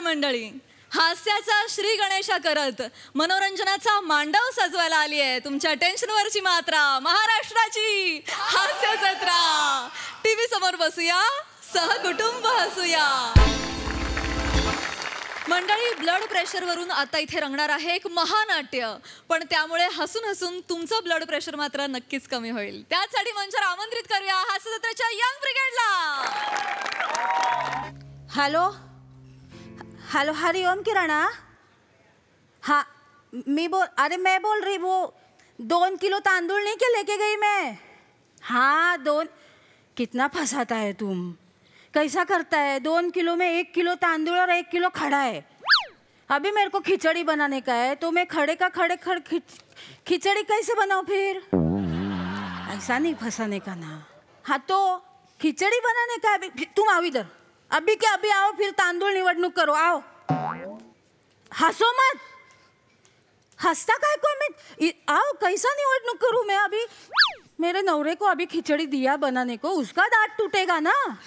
मंडळी, हास्याचा श्री गणेशा करत मनोरंजनाचा मांडव सजवायला आली आहे तुमच्या टेन्शनवरची मात्रा, महाराष्ट्राची हास्य जत्रा. टीव्ही समोर बसूया, सहकुटुंब हसूया. मंडळी, ब्लड प्रेशर वरून आता इथे रंगणार आहे एक महानाट्य, पण त्यामुळे हसून हसून तुमचं ब्लड प्रेशर मात्र नक्कीच कमी होईल. त्यासाठी मंचावर आमंत्रित करूया हास्य जत्रेच्या यंग ब्रिगेडला. हेलो हेलो, हरिओम किराणा. हाँ मैं बोल रही, वो 2 किलो तांदूळ नहीं क्या लेके गई मैं. हाँ 2. कितना फंसाता है तुम, कैसा करता है. 2 किलो में 1 किलो तांदूळ और 1 किलो खड़ा है. अभी मेरे को खिचड़ी बनाने का है, तो मैं खड़े खिचड़ी कैसे बनाऊँ फिर. ऐसा नहीं फंसाने का ना. हाँ तो खिचड़ी बनाने का. अभी तुम आओ इधर, अभी क्या अभी आओ, फिर तांदूळ निवडणूक करो. आओ, हंसो मत. हंसता काय को मैं. आओ, कैसा निवडणूक करूँ मैं. अभी मेरे नौरे को अभी खिचड़ी दिया बनाने को, उसका दांत टूटेगा ना.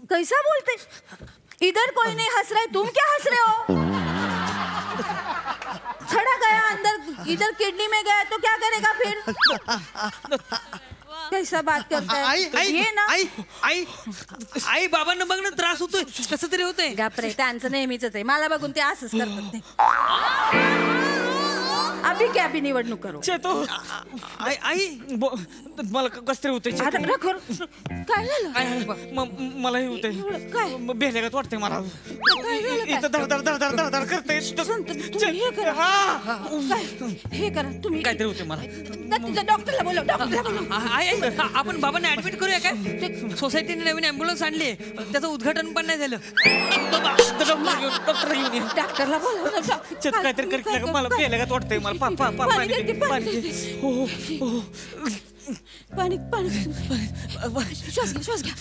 कैसा बोलते. इधर कोई नहीं हंस रहा है, तुम क्या हंस रहे हो. छड़ा गया अंदर, इधर किडनी में गया तो क्या करेगा फिर. कैसा बात करता है. ये ना आई बाबांना बघ ना, त्रास होतोय, कसं तरी होतंय. गापरे, त्यांचं नेहमीच आहे. मला बघून ते असंच करतात ते. अभी क्या अभी निवडणूक करू. चेतो आई मला कसं तरी होतंय. काय झालं. मलाही होतंय. काय बेलेगात वाटतंय मला. इथं धड करते. हे करा तुम्ही. काहीतरी होते मला. डॉक्टरला बोलव. आई आपण बाबांना ऍडमिट करूया काय. सोसायटीने नवीन ॲम्ब्युलन्स आणली, त्याचं उद्घाटन पण नाही झालं. डॉक्टर घेऊन ये. डॉक्टरला बोलव. काहीतरी कर, मला बेलेगात वाटतंय मला. श्वास घ्या.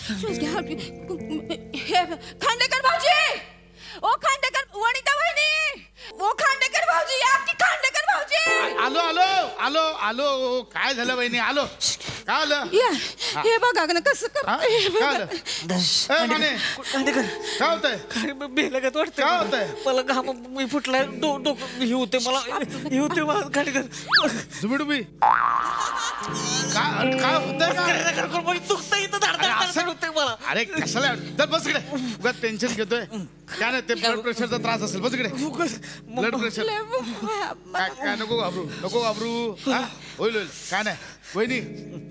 खांडेकर भाऊजी, ओ खांडेकर, वनिता वहिनी, ओ खांडेकर भाऊजी, या की खांडेकर भाऊजी. आलो. काय झालं वहिनी. आलो. काय आलं. हे बघा ना कसं कर. काय होतंय. बेलेगात वाटतंय. काय होतंय. मला घाम मी फुटलाय. डोकं हे होते मला. झुबिडुबी काय होतंय. दुखतंय इथं. धडधड होते मला. अरे कशाला बस इकडे. उगाच टेन्शन घेतोय. काय नाही, ते ब्लड प्रेशरचा त्रास असेल. बस इकडे. ब्लड प्रेशर काय नको घाबरू. होईल. काय नाही वहिनी.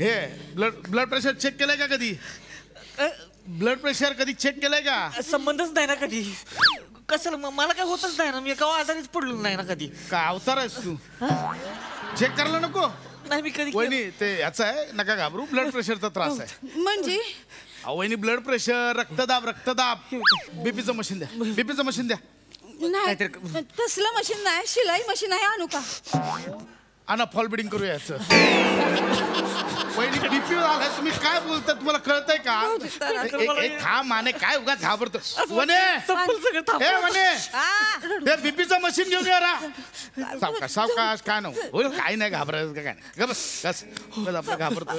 हे ब्लड प्रेशर चेक केलंय का कधी. ब्लड प्रेशर कधी चेक केलंय का. संबंधच नाही ना कधी. कसं मला काय होतच नाही ना. मी केव्हा आजारीच पडलो नाही ना कधी. काय अवतार आहेस तू. चेक करायला नको. नाही मी कधी. वहिनी ते याचा आहे, नका घाबरू. ब्लड प्रेशरचा त्रास आहे. म्हणजे वहिनी ब्लड प्रेशर, रक्तदाब. बीपीचं मशीन द्या. नाही तसलं मशीन नाही, शिलाई मशीन आहे. आणू का. आणा, फॉल बिडिंग करूया याचं. वहिनी बीपी आलाय. तुम्ही काय बोलता, तुम्हाला कळतंय का. खा माने, काय उगाच घाबरतो. वने ते बीपीचं मशीन घेऊन या. सावकाश. काय नाही काही नाही घाबरायचं. काय नाही. बस आपलं घाबरतो.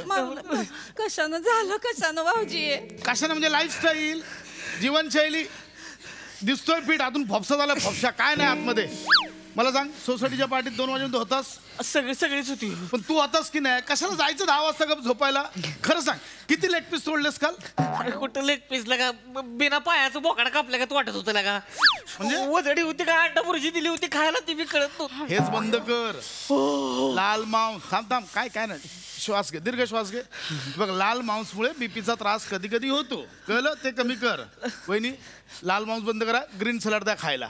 कशानं झालं. कशानं भाऊजी. कशानं म्हणजे लाईफस्टाईल, जीवनशैली. दिसतोय फिट, अजून फोपसा झाला. फोपसा काय नाही आतमध्ये. मला सांग, सोसायटीच्या पार्टीत 2 वाजेपर्यंत होतास. सगळीच होती. पण तू होतास की नाही. कशाला जायचं 10 वाजता गप झोपायला. खरं सांग, किती लेग पीस सोडलेस काल. कुठं लेग पीस लगा. बिना पायाचं बोकाडा कापल्या का वाटत होतं लगा. म्हणजे वजडी होती का, अंडा बुर्जी दिली होती खायला, ती मी कळत नव्हतं. हेच बंद कर. लाल मांस. थांब. काय नाही. श्वास घे, दीर्घ श्वास घे. बघ, लाल मांसमुळे बीपीचा त्रास कधी कधी होतो. कळलं. ते कमी कर. वहिनी, लाल मांस बंद करा. ग्रीन सलाड द्या खायला.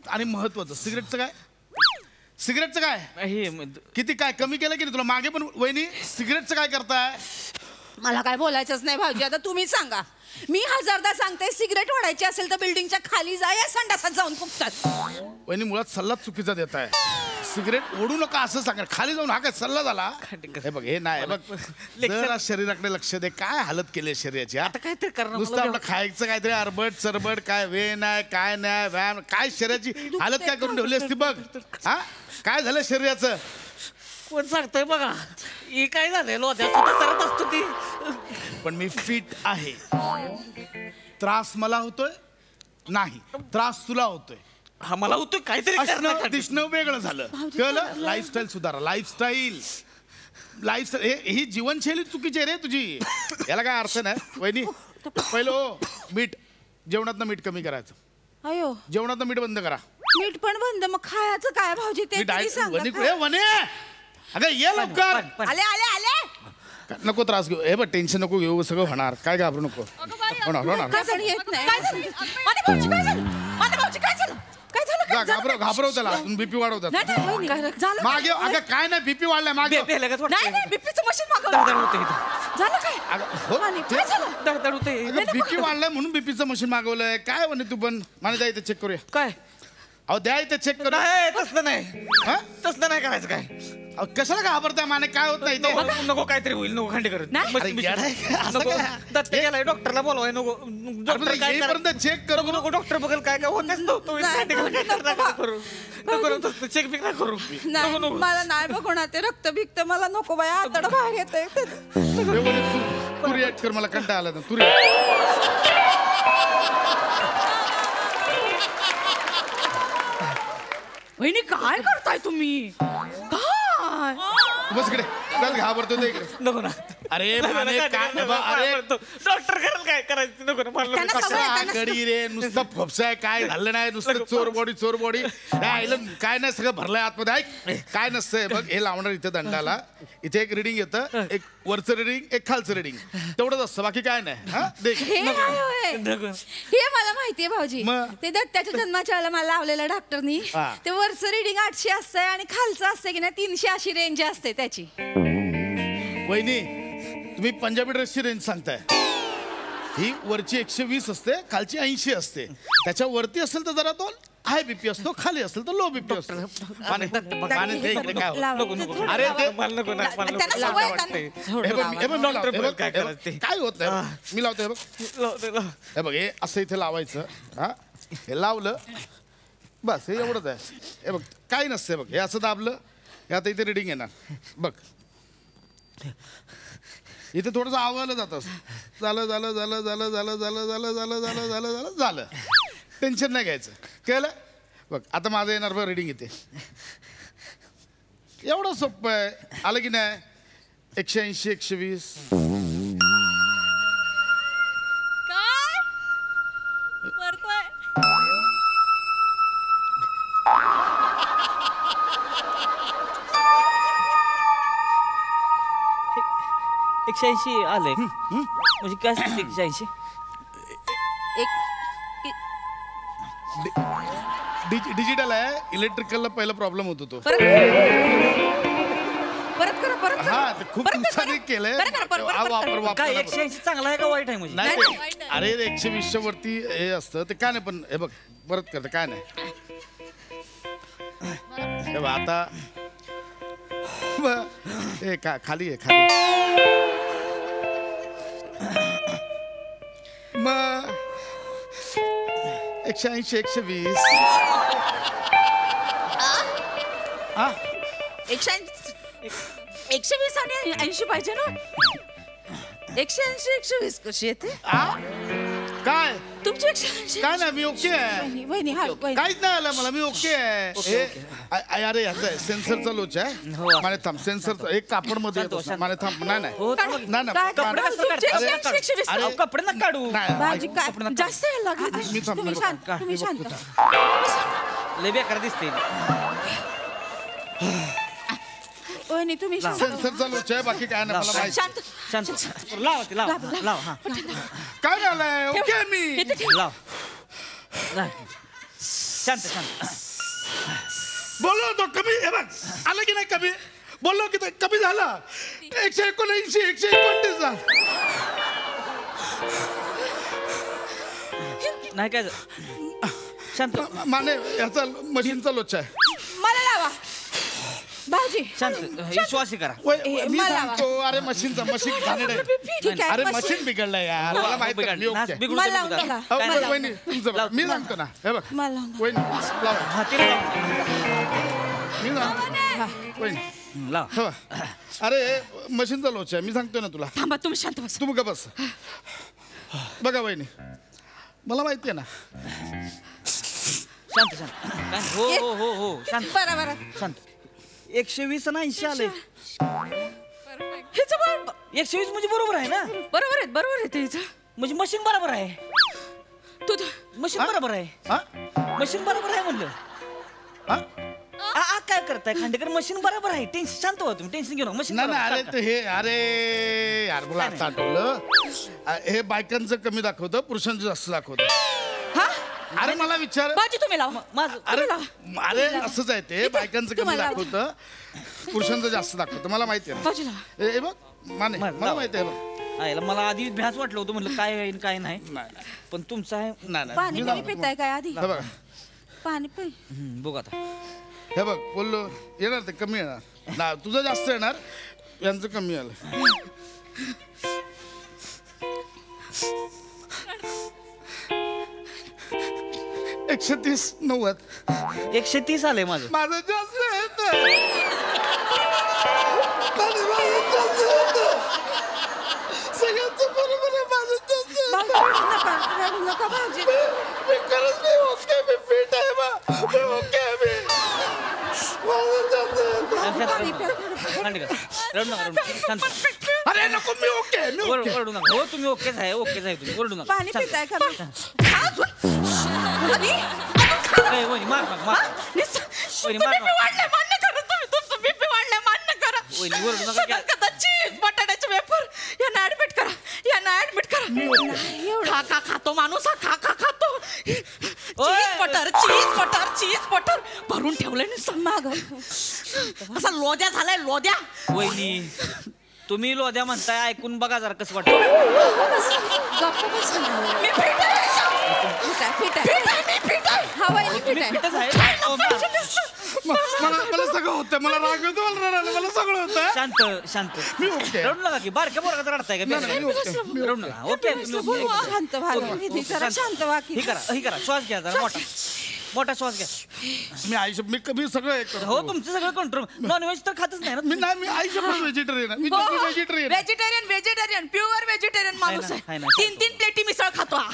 आणि महत्वाचं सिगरेटचं काय. किती काय कमी केलं की नाही तुला मागे पण. वहिनी, सिगरेटचं काय करताय. मला काय बोलायचंच नाही भाऊजी. आता तुम्हीच सांगा. मी 1000दा सांगते, सिगरेट ओढायची असेल तर बिल्डिंगच्या खाली जा, या संडासात जाऊन फुकतात. वहिनी, मुळात सल्ला चुकीचा देताय. सिगरेट ओढू नका असं सांगा. खाली जाऊन हा काय सल्ला झाला. हे बघ, हे नाही बघ. जरा शरीराकडे लक्ष दे. काय हालत केली शरीराची. आता काय ते करणार. नुसतं आपलं खायचं काहीतरी अरबट चरबट. काय वे नाही, काय नाही, व्यायाम काय. शरीराची हालत काय करून ठेवली असती बघ. हा काय झालं शरीराचं. कोण सांगतोय बघा. ही काय झालंय. लोध्यात करत असतो ती. पण मी फिट आहे. त्रास मला होतोय. नाही त्रास तुला होतोय हा मला होतो काहीतरी असणं करणार. दिसणं वेगळं झालं कळलं लाईफस्टाईल सुधारा लाईफस्टाईल ही जीवनशैली चुकीची आहे रे तुझी याला काय अर्थ नाही वहिनी पहिलं मीठ जेवणातनं मीठ कमी करायचं अयो जेवणातनं मीठ बंद करा मीठ पण बंद मग खायचं काय भाऊजी ते मी तरी सांगा वने वने अगं ये लवकर आले आले आले नको त्रास घेऊ हे बघ टेन्शन नको घेऊ सगळं होणार काय घाबरू नको होणार काय झालं येत नाही काय झालं माने भाऊजी काय झालं माने भाऊजी काय झालं काय झालं काय झालं? घाबरव त्याला बीपी वाढवतात नाही, नाही, वहिनी, झालं मागे अगं काय नाही बीपी वाढलाय मागे बे- लगेच वाटतंय. नाही नाही बीपीचं मशीन दडदड मागवलं होते इथं. झालं काय अगं, हो, माने, ते- काय झालं दडदड होते बीपी वाढलाय म्हणून बीपीचं मशीन मागवलंय काय म्हणे तू पण मला द्या इथे चेक करूया काय अहो द्या इथे चेक करू नाही तसलं नाही हा? तसलं नाही करायचं काय अहो, कशाला घाबरताय माने काय होत नाही ते नको नको काहीतरी होईल नको खांडी करत नाही. मस्त अरे, बिशी. येडा आहे का? असं नको काय? दत्त गेलाय डॉक्टरला बोलवाय नको डॉक्टर काय येईपर्यंत चेक करू नको नको डॉक्टर बघेल काय काय होतेच नव्हतं नाही, खांडी करून काय नको, करणार, काय करू नको चेक बिक नाही करू नाही नको नको मला नाही बघणार ते रक्त बिक्त मला नको बाय आतड बाहेर येतंय हे म्हणे, तू रिॲक्ट कर मला कंटाळा आला तर. तू react. वहिनी काय करताय तुम्ही काय बस इकडे बस घाबरतो ते इकडे नको ना अरे माने काय अरे डॉक्टर करेल काय करायचं नको ना मला त्यांना नको. सवय आहे, कसा गडी रे नुसतं फपसाय काय झालं नाही नुसतं चोर बॉडी काय नाही सगळं भरलंय आतमध्ये ऐक काय नसतंय बघ हे लावणार इथे दंडाला इथे एक रिडिंग येतं एक वरचं रिडिंग एक खालचं रिडिंग तेवढंच असतं बाकी काय नाही हा देख हे काय होय नको. हे मला माहितीये भाऊजी मग? ते दत्ताच्या जन्माच्या वेळेला मला लावलेलं डॉक्टरनी हा. ते वरचं रिडिंग 800 असतंय आणि खालचं असतंय की नाही 300 अशी रेंज असते त्याची वहिनी तुम्ही पंजाबी ड्रेसची रेंज सांगताय ही वरची 120 असते खालची 80 असते त्याच्या वरती असेल तर जरा तो हाय बीपी असतो खाली असेल तर लो बीपी असतो माने दे इकडे काय होतं? लावा. नको नको अरे ते मला नको ना मला त्यांना नको. सवय आहे, वाटतंय. हे बघ, हे बघ, मी लावतो, हे बघ, काय हे बघ, करायचं ते? काय होत नाही मी लावतो हे बघ लावते, लाव. हे बघ हे असं इथे लावायचं हा हे लावलं बस हे एवढंच आहे हे बघ काही नसते बघ हे असं दाबलं हे आता इथे रिडिंग येणार बघ इथे थोडंसं आवलं जातं असं झालं टेन्शन नाही घ्यायचं कळलं बघ आता माझं येणार बघ रिडिंग इथे एवढं सोपं आहे आलं की नाही 180 120 काय करतोय एकशे ऐंशी आले म्हणजे काय असते 180 डिजिटल आहे इलेक्ट्रिकलला पहिला प्रॉब्लेम होतो तो परत करा परत करा. हा ते खूप दिवसांनी केलंय बरं करा, परत, हा, परत, वापर परत. वापर काय वापर. 180 चांगला आहे का वाईट आहे म्हणजे नाही नाही, ते- अरे 120 वरती हे असतं ते काय नाही पण हे बघ परत करतं काय नाही हे बघ आता हे का खाली आहे खाली मग 180 120 हा 120 आणि 80 पाहिजे ना 180 120 कशी येते आ? काय तुमची 180 काय नाही मी ओके आहे वहिनी हा वहिनी. काहीच नाही आलं मला मी ओके आहे हे अरे याचं आहे सेन्सरचा लोच आहे हो. माने थांब सेन्सरचा एक कापड मध्ये शांत हो, शांत. माने थांब नाही नाही हो, नाही नाही, काय कपडे माने- तुमची अरे, 180 120 अरे, अहो, कपडे ना काढू नाही, भाजी ऐक. काय जास्त यायला लागली मी थांब, तुम्ही मी शांत बघतो. तुम्ही शांत लय बेकार दिसते वहिनी तुम्ही शांत सेन्सरचा लोच आहे बाकी काय नाही मला माहिती शांत शांत लाव ती लाव लाव हा काय झालंय ओके आहे मी लाव नाही. शांत शांत बोललो होतो कमी हे बघ आलं की नाही कमी बोललो की ते कमी झालं 179 129 झालं नाही काय झालं? शांत माने याचा मशीनचा लोच आहे मला लावा भाजी शांत विश्वास करा मी मला- सांगतो अरे मशीनचा मशीन घाणेरडं आहे. ठीक आहे अरे मशीन- मशीन बिघडलंय यार मला माहिती आहे, मी ओके आहे. मला लावून बघा. अहो, काय बघ, नाही. वहिनी, तुमचं बघ. मी सांगतो ना हे बघ मला लावून बघा. वहिनी लावा हा तिला लाव. मी सांगतो वहिनी लाव हे बघ. अरे मशीनचा लोच आहे मी सांगतो ना तुला थांबा तुम्ही शांत बस तुम्ही का बस बघा वहिनी मला माहिती आहे ना. शांत शांत काय? हो हो हो हो शांत बरं बरं शांत. 120 आणि 80 आले. हिचं बरोबर 120 म्हणजे बरोबर आहे ना? बरोबर आहे ते हिचं. म्हणजे मशीन बरोबर आहे. तू मशीन बरोबर आहे. हा? मशीन बरोबर आहे म्हणलं. हा? काय करताय खांडेकर? मशीन बरोबर आहे. टेन्शन शांत व्हा तुम्ही. टेन्शन घेऊ नका. मशीन नाही नाही अरे ते हे अरे यार मला आता आठवलं. हे बायकांचं कमी दाखवतं, पुरुषांचं जास्त दाखवतं. हा अरे मला विचार. बाजी तुम्ही लावा. माझं अरे अरे असंच आहे ते. बायकांचं कमी तुम्हाला- दाखवतं, पुरुषांचं जास्त दाखवतं. मला माहिती आहे बाजी लावा. ना. हे बघ माने मला माहिती आहे बघ. आईला मला आधी भ्यास वाटलं होतं म्हणलं काय होईल काय नाही. नाही पण तुमचं आहे. नाही पाणी मी पाणी जाऊ. पिताय काय आधी? हे बघ पाणी पी. बघ आता. हे बघ बोललो येणार ते कमी येणार ना. तुझं जास्त येणार, यांचं कमी आलं. 130 90. 130 आलंय माझं. माझं जास्त येतं. माझं जास्त येतं. सगळ्यांचं बरोबर आहे. माझं जास्त येतं. रडू नका भाऊजी. मी खरंच नाही ओके. मी फिट आहे बा. मी ओके आहे मी. माझं जास्त येतं. खांडेकर रडू नका रडू नका. शांत. अरे नको मी ओके आहे. मी ओके. ओरडू नका. हो तुम्ही ओकेच आहे. ओकेच आहे तुम्ही. ओरडू नका. पाणी शांत. पिताय का? ए, वहिनी, मार नका, मार. वहिनी, मार नका. वाढलंय मान्य करा तुम्ही. तुमचं बीपी वाढलंय मान्य करा. वहिनी, ओरडू नका. सगळ्यात चीज बटाट्याचे वेफर यांना ऍडमिट करा. यांना ऍडमिट करा. खा खा खातो माणूस हा. खा खा खातो. चीज बटर भरून ठेवलंय नुसतं माग. असा लोद्या झालाय लोद्या. वहिनी तुम्ही लोद्या म्हणताय ऐकून बघा जरा कसं वाटतं. मी फिट आहे. तुम्ही फिटच आहे. अहो, मला सगळं होतं. मला राग येतो. मला रडायला. मला सगळं होतं. शांत शांत. मी ओके. रडू नका की बारक्या पोराचं रडताय का? नाही, मी ओके. रडू नका. ओके तुम्ही ओके. शांत व्हा. जरा शांत व्हा की. ही करा श्वास घ्या जरा मोठा श्वास घ्या. मी आयुष्य मी सगळं एक करतो. हो तुमचं सगळं कंट्रोल. नॉनव्हेज तर खातच नाही ना मी नाही. मी आयुष्यभर व्हेजिटेरियन आहे. मी व्हेजिटेरियन. व्हेजिटेरियन प्युअर व्हेजिटेरियन माणूस आहे ना. आहे. 3 प्लेटी मिसळ खातो हा.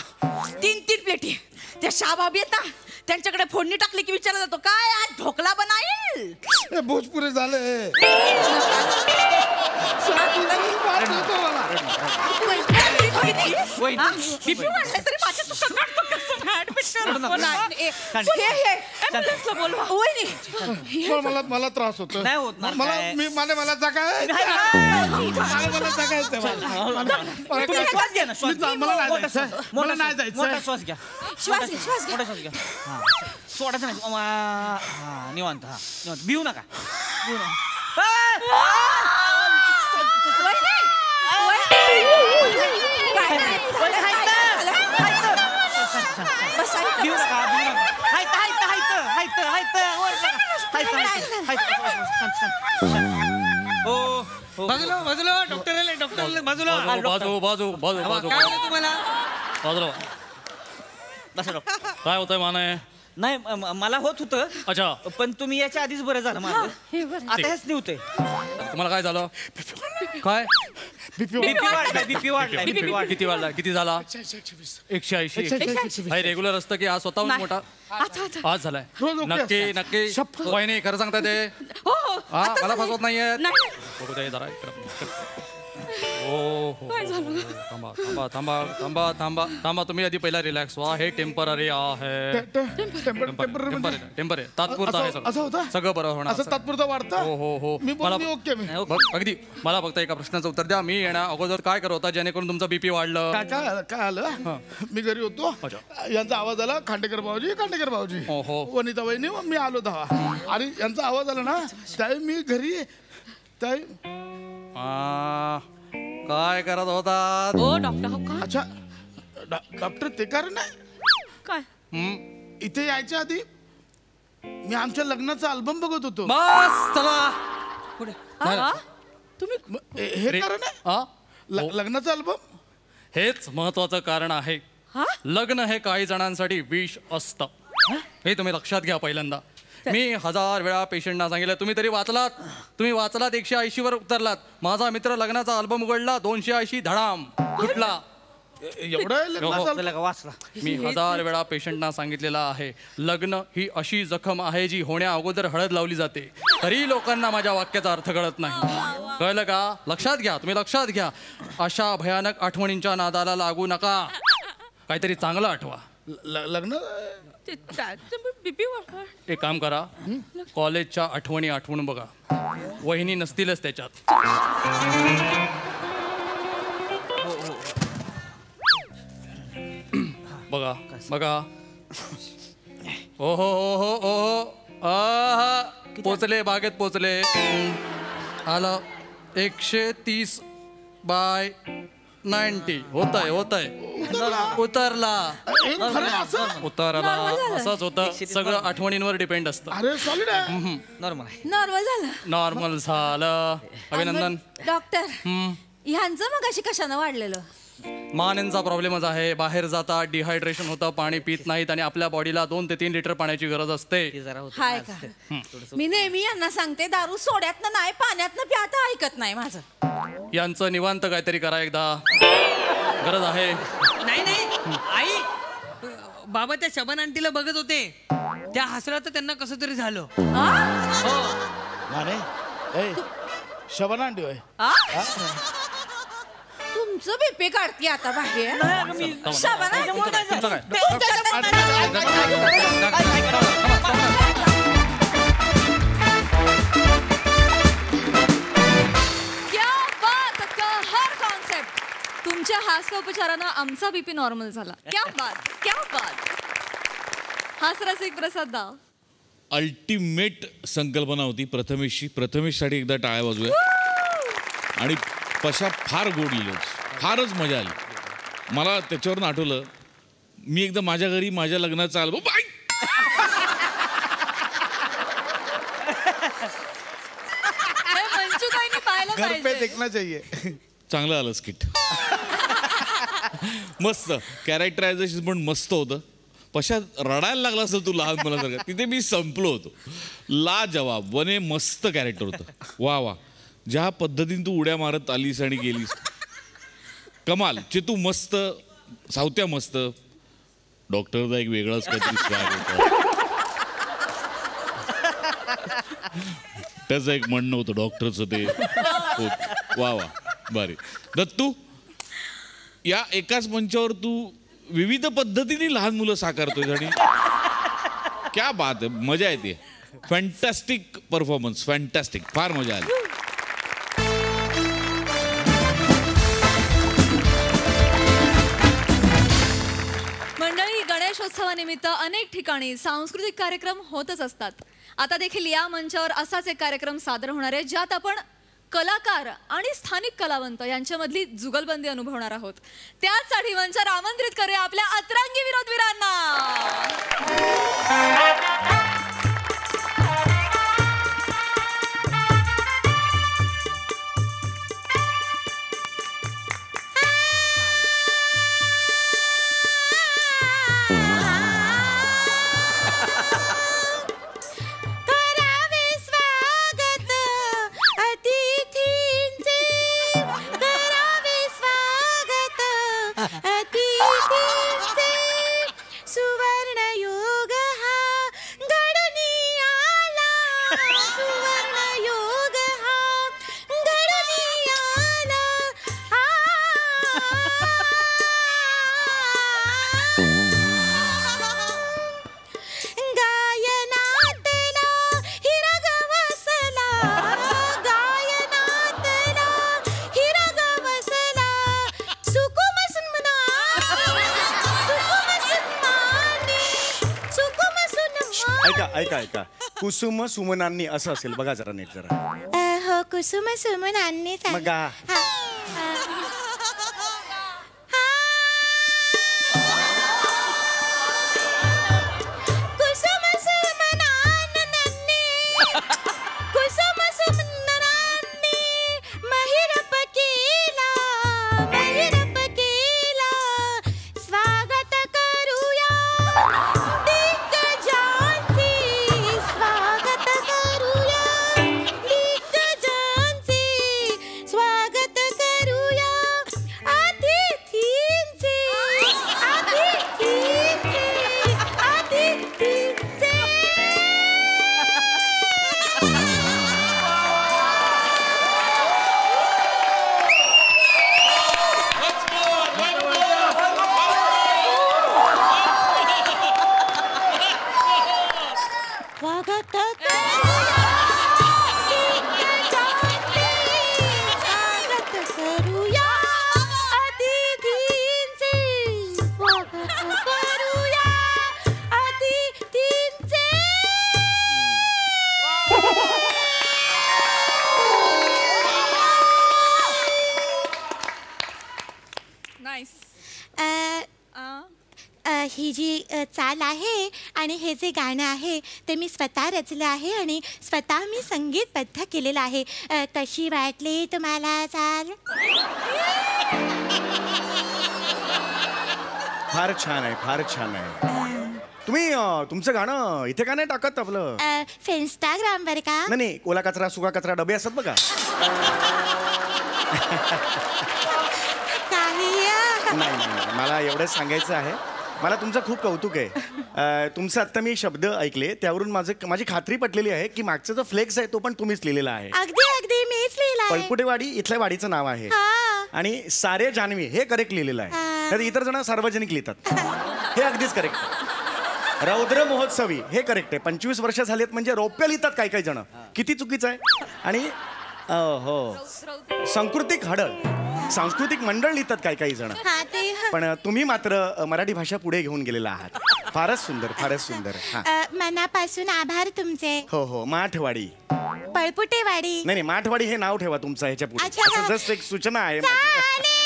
3 प्लेटी. त्या शाहबाबी येत ना त्यांच्याकडे फोडणी टाकली की विचारला जातो काय आज ढोकला बनाईल. हे भोजपुरी झाले. बीपी वाढलाय तरी माझ्या चुका काढतो कसं ऍडमिट मला त्रास होतो. नाही होत ना मला काय. मला जगायचं. मला जगायचं. तुम्ही श्वास घ्या ना श्वास घ्या. मला नाही मोठा जायचं. श्वास. मला मोठा नाही श्वास. जायचं. मोठा श्वास घ्या. श्वास घ्या, श्वास घ्या. मोठा श्वास घ्या. हा. सोडायचं नाही. हा निवांत. हा निवांत. भिऊ नका. भिऊ नका. भिऊ नका. भिऊ नका. बाजूला डॉक्टर आले. बाजूला बाजू बाजू बाजू बाजू काय होतं तुम्हाला? बाजूला बसा डॉक्टर. काय होतंय माने? नाही मला होत होतं. अच्छा पण तुम्ही याच्या आधीच बरं झालं माझं. आता हेच नाही होतंय. तुम्हाला काय झालं? काय बीपी बीपी वाढलाय. किती वाढला? किती झाला? 180. हे रेग्युलर असतं की हा स्वतःहून मोठा आज झालाय? रोज ओके नक्की असतं. नक्की वहिनी खरं सांगता ते? हा मला फसवत नाहीये. बघू दे जरा इकडं. हो थांबा थांबा थांबा थांबा थांबा थांबा तुम्ही आधी पहिला रिलॅक्स व्हा. हे टेम्पररी आहे. टेम्पररी तात्पुरतं आहे असं होतं? सगळं बरं होणार. असं तात्पुरतं वाढतं. हो हो हो मी मला ओके. मी अगदी मला फक्त एका प्रश्नाचं उत्तर द्या. मी येण्या अगोदर काय करत होता जेणेकरून तुमचं बीपी वाढलं? काय आलं? मी घरी होतो. यांचा आवाज आला खांडेकर भाऊजी. हो, हो. वनिता वहिनी मी आलो 10 आणि यांचा आवाज आला ना त्यावेळी मी घरी काय करत होता? अच्छा डॉक्टर ते कारण नाही काय इथे यायच्या आधी मी आमच्या लग्नाचा अल्बम बघत होतो. बस चला पुढे. हे कारण आहे लग्नाचा अल्बम. हेच महत्वाचं कारण आहे. लग्न हे काही जणांसाठी विष असतं. हे तुम्ही लक्षात घ्या. पहिल्यांदा मी 1000 वेळा पेशंटना सांगितलं. तुम्ही तरी वाचलात. 180 वर उतरलात. माझा मित्र लग्नाचा अल्बम उघडला 280 धडाम फुटला. एवढं लग्न झालं? वाचला. मी 1000 वेळा पेशंटना सांगितलेलं आहे, लग्न ही अशी जखम आहे जी होण्या अगोदर हळद लावली जाते. तरी लोकांना माझ्या वाक्याचा अर्थ कळत नाही. कळलं का? लक्षात घ्या, तुम्ही लक्षात घ्या. अशा भयानक आठवणींच्या नादाला लागू नका. काहीतरी चांगलं आठवा. लग्न एक काम करा, कॉलेजच्या आठवणी आठवून बघा. वहिनी नसतीलच त्याच्यात. बघा बघा. ओहो ओहो ओहो. आहा, पोचले, बागेत पोचले. आलं 130/90. होतंय उतरला. असंच होतं. सगळं आठवणींवर डिपेंड असतं. अरे सॉलिड आहे. नॉर्मल झालं. नॉर्मल झालं. अभिनंदन. डॉक्टर ह्यांचं मग अशी कशानं वाढलेलं? मानेंचा प्रॉब्लेमच आहे. बाहेर जातात, डिहायड्रेशन होतं, पाणी पित नाहीत आणि आपल्या बॉडीला 2 ते 3 लिटर पाण्याची गरज असते. हाय का? मी नेहमी यांना सांगते, दारू सोड्यातनं नाही पाण्यातनं प्या, आता ऐकत नाही माझं. यांचं निवांत काहीतरी करा एकदा. गरज आहे. नाही आई, बाबा त्या शबान आंटीला बघत होते, त्या हसल्या तर त्यांना कसं तरी झालं. माने शबाना अंडी होय. तुमचं बीपी काढते आता बाहेर. तुमच्या हास्योपचारानं आमचा बीपी नॉर्मल झाला. क्या बात, क्या बात. हास्यरसिक प्रसाद दा. अल्टिमेट संकल्पना होती प्रथमेशची. प्रथमेशसाठी एकदा टाळ्या वाजूया. आणि पशा फार गोड लिहिलं, फारच मजा आली. मला त्याच्यावरून आठवलं, मी एकदा माझ्या घरी माझ्या लग्नाचा अल्बम घर पे देखना चाहिए. चांगलं आलं स्किट. मस्त कॅरेक्टरायझेशन पण मस्त होतं. पशा रडायला लागला असेल तू लहान मुलासारखं. तिथे मी संपलो होतो. ला जवाब वने मस्त कॅरेक्टर होतं. वा वा. ज्या पद्धतीने तू उड्या मारत आलीस आणि गेलीस, कमाल. चेतू मस्त, सावत्या मस्त. डॉक्टरचा एक वेगळाच काहीतरी स्वॅग होता. त्याचं एक म्हणणं होतं डॉक्टरचं ते. वा वा भारी. दत्तू, या एकाच मंचावर तू विविध पद्धतीने लहान मुलं साकारतोय आणि क्या बात आहे. मजा येते. Fantastic performance, fantastic. फार मजा आली. मंडळी, गणेशोत्सवानिमित्त अनेक ठिकाणी सांस्कृतिक कार्यक्रम होतच असतात. आता देखील या मंचावर असाच एक कार्यक्रम सादर होणार आहे, ज्यात आपण कलाकार आणि स्थानिक कलावंत यांच्यामधली जुगलबंदी अनुभवणार आहोत. त्याचसाठी मंचावर आमंत्रित करूया आपल्या अतरंगी विनोदवीरांना. ऐका ऐका, कुसुम सुमनांनी असं असेल बघा जरा नीट जरा. हो, कुसुम सुमनांनी मग स्वागत नाईस. ही जी चाल आहे आणि हे जे गाणं आहे ते मी स्वतः रचलं आहे आणि स्वतः मी संगीतबद्ध केलेलं आहे. कशी वाटली तुम्हाला चाल? फार छान आहे, फार छान आहे. तुम्ही तुमचं गाणं इथे का नाही टाकत आपलं? इंस्टाग्रामवर का? नाही, ओला कचरा सुका कचरा डबे असतात बघा. नाही, मला एवढंच सांगायचं आहे. मला तुमचं खूप कौतुक आहे. तुमचं आत्ता मी शब्द ऐकले त्यावरून माझी खात्री पटलेली आहे की मागचा जो फ्लेक्स आहे तो पण तुम्हीच लिहिलेला आहे. अगदी अगदी मीच लिहिला. पळपुटेवाडी इथल्या वाडीचं नाव आहे आणि सारे जान्हवी हे करेक्ट लिहिलेलं आहे. तर इतर जण सार्वजनिक लिहितात, हे अगदीच करेक्ट. रौद्र महोत्सवी हे करेक्ट आहे. 25 वर्ष झालेत म्हणजे रौप्य लिहितात काही काही जण, किती चुकीचं आहे. आणि हो, सांस्कृतिक सांस्कृतिक मंडळ लिहितात काही काही जण. पण तुम्ही मात्र मराठी भाषा पुढे घेऊन गेलेला आहात. फारच सुंदर, फारच सुंदर. मनापासून आभार तुमचे. हो, माठवाडी. पळपुटेवाडी. नाही, माठवाडी हे नाव ठेवा तुमचं ह्याच्या पुढे. असं जस्ट एक सूचना आहे.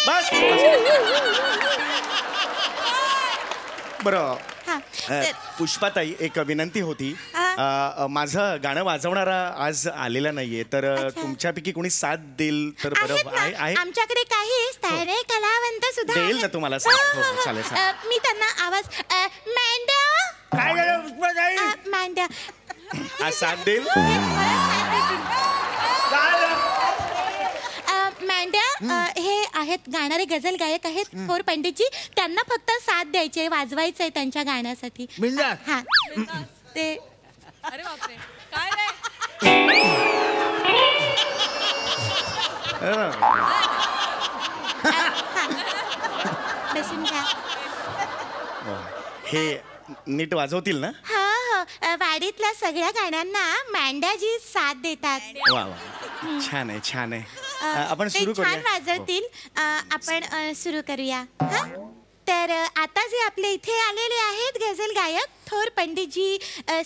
बस बरं. पुष्पाताई, एक विनंती होती. माझं गाणं वाजवणारा आज आलेला नाहीये, तर तुमच्यापैकी कोणी साथ देईल तर बरं आहे. आमच्याकडे काही स्थानिक कलावंत सुद्धा देईल ना तुम्हाला साथ? हो, चालेल. मी त्यांना आवाज मांड्या काय मांड्या आज साथ देईल. मांड्या हे आहेत गाणारे गझल गायक आहेत थोर पंडितजी. त्यांना फक्त साथ द्यायचे, वाजवायचंय त्यांच्या गाण्यासाठी. हा ते. अरे बापरे, काय रे? बसून घ्या. हे नीट वाजवतील ना? हा, वाडीतल्या सगळ्या गाण्यांना मांड्याजी साथ देतात. वा वा, छान आहे, छान आहे. आपण सुरू करूया. छान वाजवतील. आपण सुरू करूया. तर आता जे आपले इथे आलेले आहेत गझल गायक थोर पंडितजी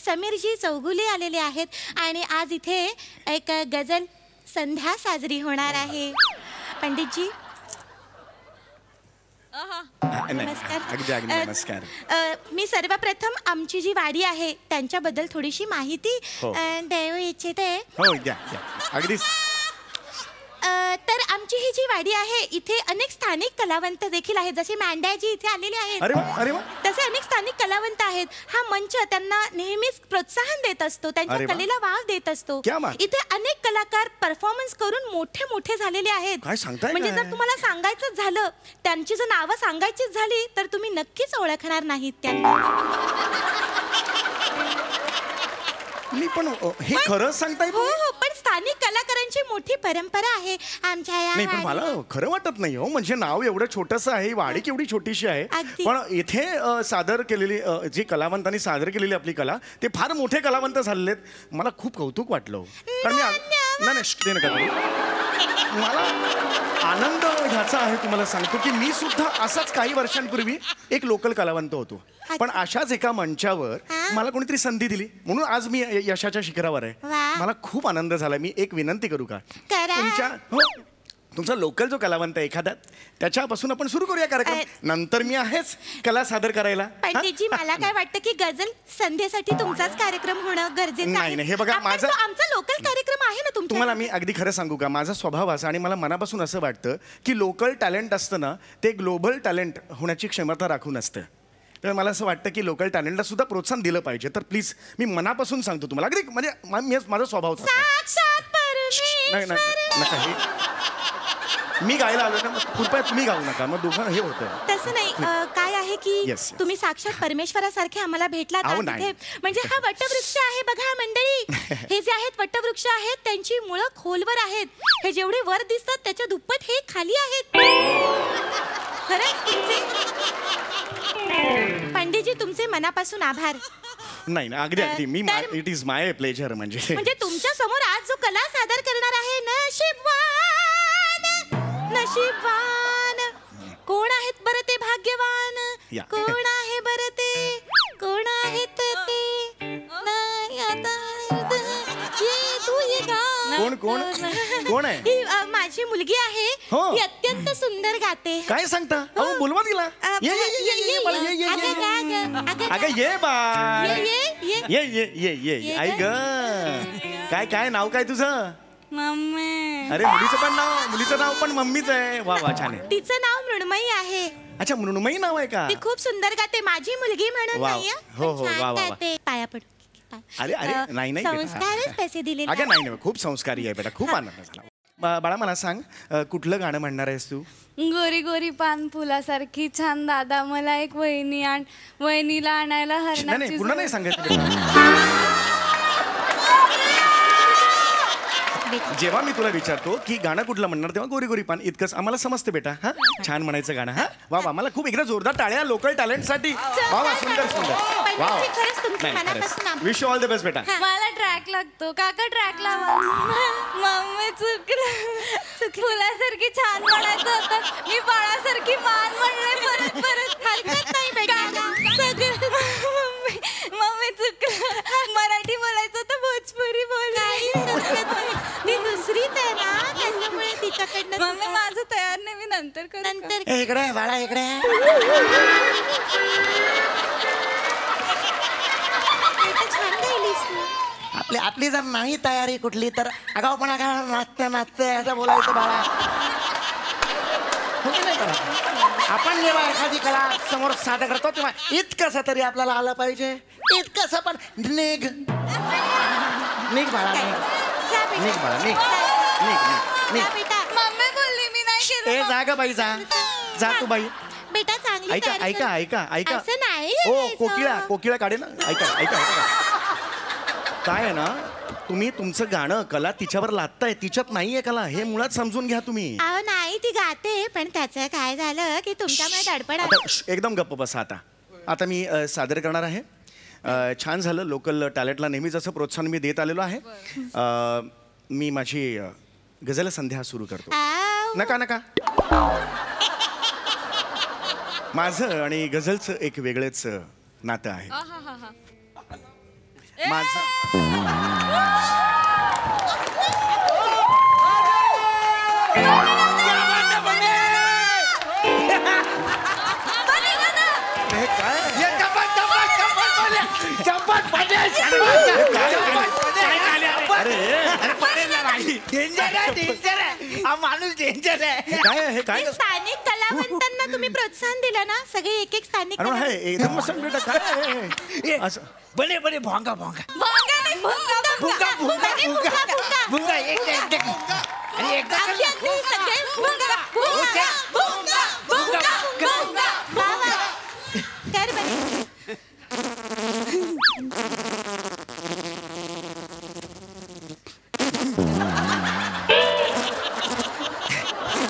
समीरजी चौगुले आलेले आहेत आणि आज इथे एक गझल संध्या साजरी होणार आहे. पंडितजी नमस्कार. अगदी नमस्कार. मी सर्वप्रथम आमची जी वाडी आहे त्यांच्याबद्दल थोडीशी माहिती देऊ इच्छिते. हो, द्या अगदी. तर आमची ही जी वाडी आहे इथे अनेक स्थानिक कलावंत देखील आहेत. जसे मांड्याजी इथे आलेले आहेत. अरे वा. तसे अनेक स्थानिक कलावंत आहेत. हा मंच त्यांना नेहमीच प्रोत्साहन देत असतो, त्यांच्या कलेला वाव देत असतो. इथे अनेक कलाकार परफॉर्मन्स करून मोठे मोठे झालेले आहेत. काय सांगताय? म्हणजे जर तुम्हाला सांगायचं झालं, त्यांची जर नावं सांगायचीच झाली तर तुम्ही नक्कीच ओळखणार नाहीत त्यांना. पण हे खरंच सांगताय? हो, पण स्थानिक कलाकारांची मोठी परंपरा आहे आमच्या या. नाही, पण मला खरं वाटत नाही हो. म्हणजे नाव एवढं छोटंसं आहे, वाडी केवढी छोटीशी आहे, पण इथे सादर केलेली जी कलावंतांनी सादर केलेली आपली कला, ते फार मोठे कलावंत झालेले आहेत. मला खूप कौतुक वाटलं. कारण नाही, मला आनंद ह्याचा आहे. तुम्हाला सांगतो की मी सुद्धा असाच काही वर्षांपूर्वी एक लोकल कलावंत होतो, पण अशाच एका मंचावर मला कोणीतरी संधी दिली म्हणून आज मी यशाच्या शिखरावर आहे. मला खूप आनंद झाला. मी एक विनंती करू का? तुमचा लोकल जो कलावंत आहे एखादा, त्याच्यापासून आपण सुरू करूया कार्यक्रम. नंतर मी आहेच कला सादर करायला. पंडितजी, मला काय वाटतं की गझल संध्येसाठी तुमचाच कार्यक्रम होणं गरजेचं आहे. नाही, हे बघा, माझा आमचा लोकल कार्यक्रम आहे ना तुमचा. तुम्हाला मी अगदी खरं सांगू का? माझा स्वभाव असा आणि मला मनापासून असं वाटतं की लोकल टॅलेंट असतं ना, ते ग्लोबल टॅलेंट होण्याची क्षमता राखून असतं. तर मला असं वाटतं की लोकल टॅलेंटला सुद्धा प्रोत्साहन दिलं पाहिजे. तर प्लीज मी मनापासून सांगतो तुम्हाला, अगदी म्हणजे माझा स्वभाव. नाही, मी गायला आलो ना, कृपया तुम्ही गाऊ नका, मग दोघं हे होतं. तसं नाही. काय आहे की तुम्ही साक्षात परमेश्वरासारखे आम्हाला भेटलात तिथे. म्हणजे हा वटवृक्ष आहे बघा मंडळी. हे जे आहेत वटवृक्ष आहेत, त्यांची मुळं खोलवर आहेत. हे जेवढे वर दिसतात त्याच्या दुप्पट हे खाली आहेत. खरंच तुमचे पंडितजी, तुमचे मनापासून आभार. नाही ना, अगदी me it is my pleasure. म्हणजे तुमच्या समोर आज जो कला सादर करणार आहे, नशीबवान कोण आहेत बरं ते भाग्यवान? कोण आहे बरं ते? कोण आहेत ते? नाही आता कोण आहे? ही माझी माझी मुलगी आहे हो. ती अत्यंत सुंदर गाते. काय सांगता अहो बोलवा तिला ये बाळा, ये अगं ये बाळ ये आई ग काय नाव काय तुझं? मम्मी. अरे मुलीचं नाव पण मम्मीच आहे. वा वा छान आहे. तिचं नाव मृण्मयी आहे. अच्छा मृण्मयी नाव आहे का? ती खूप सुंदर गाते. माझी मुलगी म्हणून वा. नाही हो, हो, छान वा, वा, वा. गाते. पाया पड. अरे नाही बेटा. संस्कारच तसे दिले. अगं नाही खूप संस्कारी आहे बेटा. खूप आनंद झाला. बाळा मला सांग कुठलं गाणं म्हणणार आहेस तू? गोरी गोरी पान फुलासारखी छान दादा मला एक वहिनी आण. वहिनीला आणायला हरणाची नाही पूर्ण नाही सांगायचं. जेव्हा मी तुला विचारतो की गाणं कुठलं म्हणणार तेव्हा गोरी गोरी पान इतकंच आम्हाला समजते बेटा. हा छान म्हणायचं गाणं. हा वा वा मला खूप एकदा जोरदार टाळ्या लोकल टॅलेंटसाठी. वा वा सुंदर सुंदर वा वा. Wish you all the best बेटा. मला ट्रॅक लागतो काका ट्रॅक लावा. मम्मी चुकलं. फुलासारखी छान म्हणायचं होतं मी बाळासारखी मान म्हणले परत परत. हरकत नाही बेटा. मम्मी चुकलं. मराठी बोलायचं होतं भोजपुरी ती दुसरीच आहे ना त्याच्यामुळे तिच्याकडनं. मम्मी माझं तयार नाही मी नंतर करू. नंतर इकडे बाळा इकडे. छान गायलीस तू. आपली जर नाही तयारी कुठली तर आगाऊपणा का नाचते असं बोलायचं बाळा. हो की नाही बाळा? आपण जेव्हा एखादी कला समोर सादर करतो तेव्हा इतकंसं तरी आपल्याला आलं पाहिजे. इतकंसं पण निघ बाळा निघ बाळा निघ. मम्मी बोलली मी नाही केलं. ए जा ग बाई जा तू बाई. बेटा चांगली ऐका असं नाही ओ करायचं. कोकिळा काढे ना. ऐका काय आहे ना तुम्ही तुमचं गाणं कला तिच्यावर लादताय. तिच्यात नाहीये कला हे मुळात समजून घ्या तुम्ही. अहो नाही ती गाते पण त्याचं काय झालं की तुमच्यामुळे दडपण आलं. आता एकदम गप्प बसा. आता मी सादर करणार आहे. छान झालं. लोकल टॅलेंटला नेहमीच असं प्रोत्साहन मी देत आलेलो आहे. मी माझी गझल संध्या सुरू करतो. नका माझं आणि गझलचं एक वेगळंच नातं आहे. माझं माणूस डेंजर आहे. काय स्थानिक कलावंतांना तुम्ही प्रोत्साहन दिलं ना सगळे एक एक स्थानिक एकदम मस्त बेटा. काय असं बने भोंगा भोंगा भुंगा भुंगा एक आणि एकदा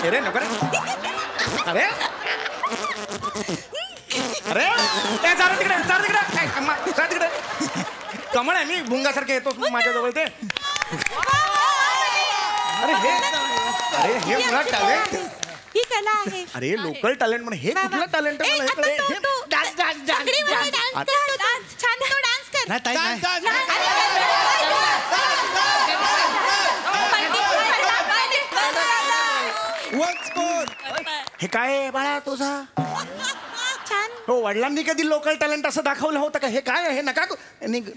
अरे नको रे. अरे तिकडे कमळ आहे मी भुंगासारखे येतो माझ्याजवळ ते. हे मुळात टॅलेंट. ही कला आहे. अरे लोकल टॅलेंट म्हणजे हे कुठलं टॅलेंट आहे मला हे कळलं. छान तो डान्स कर. हे काय आहे बाळा तुझा? छान. हो वडिलांनी कधी लोकल टॅलेंट असं दाखवलं होतं का? हे काय आहे? नका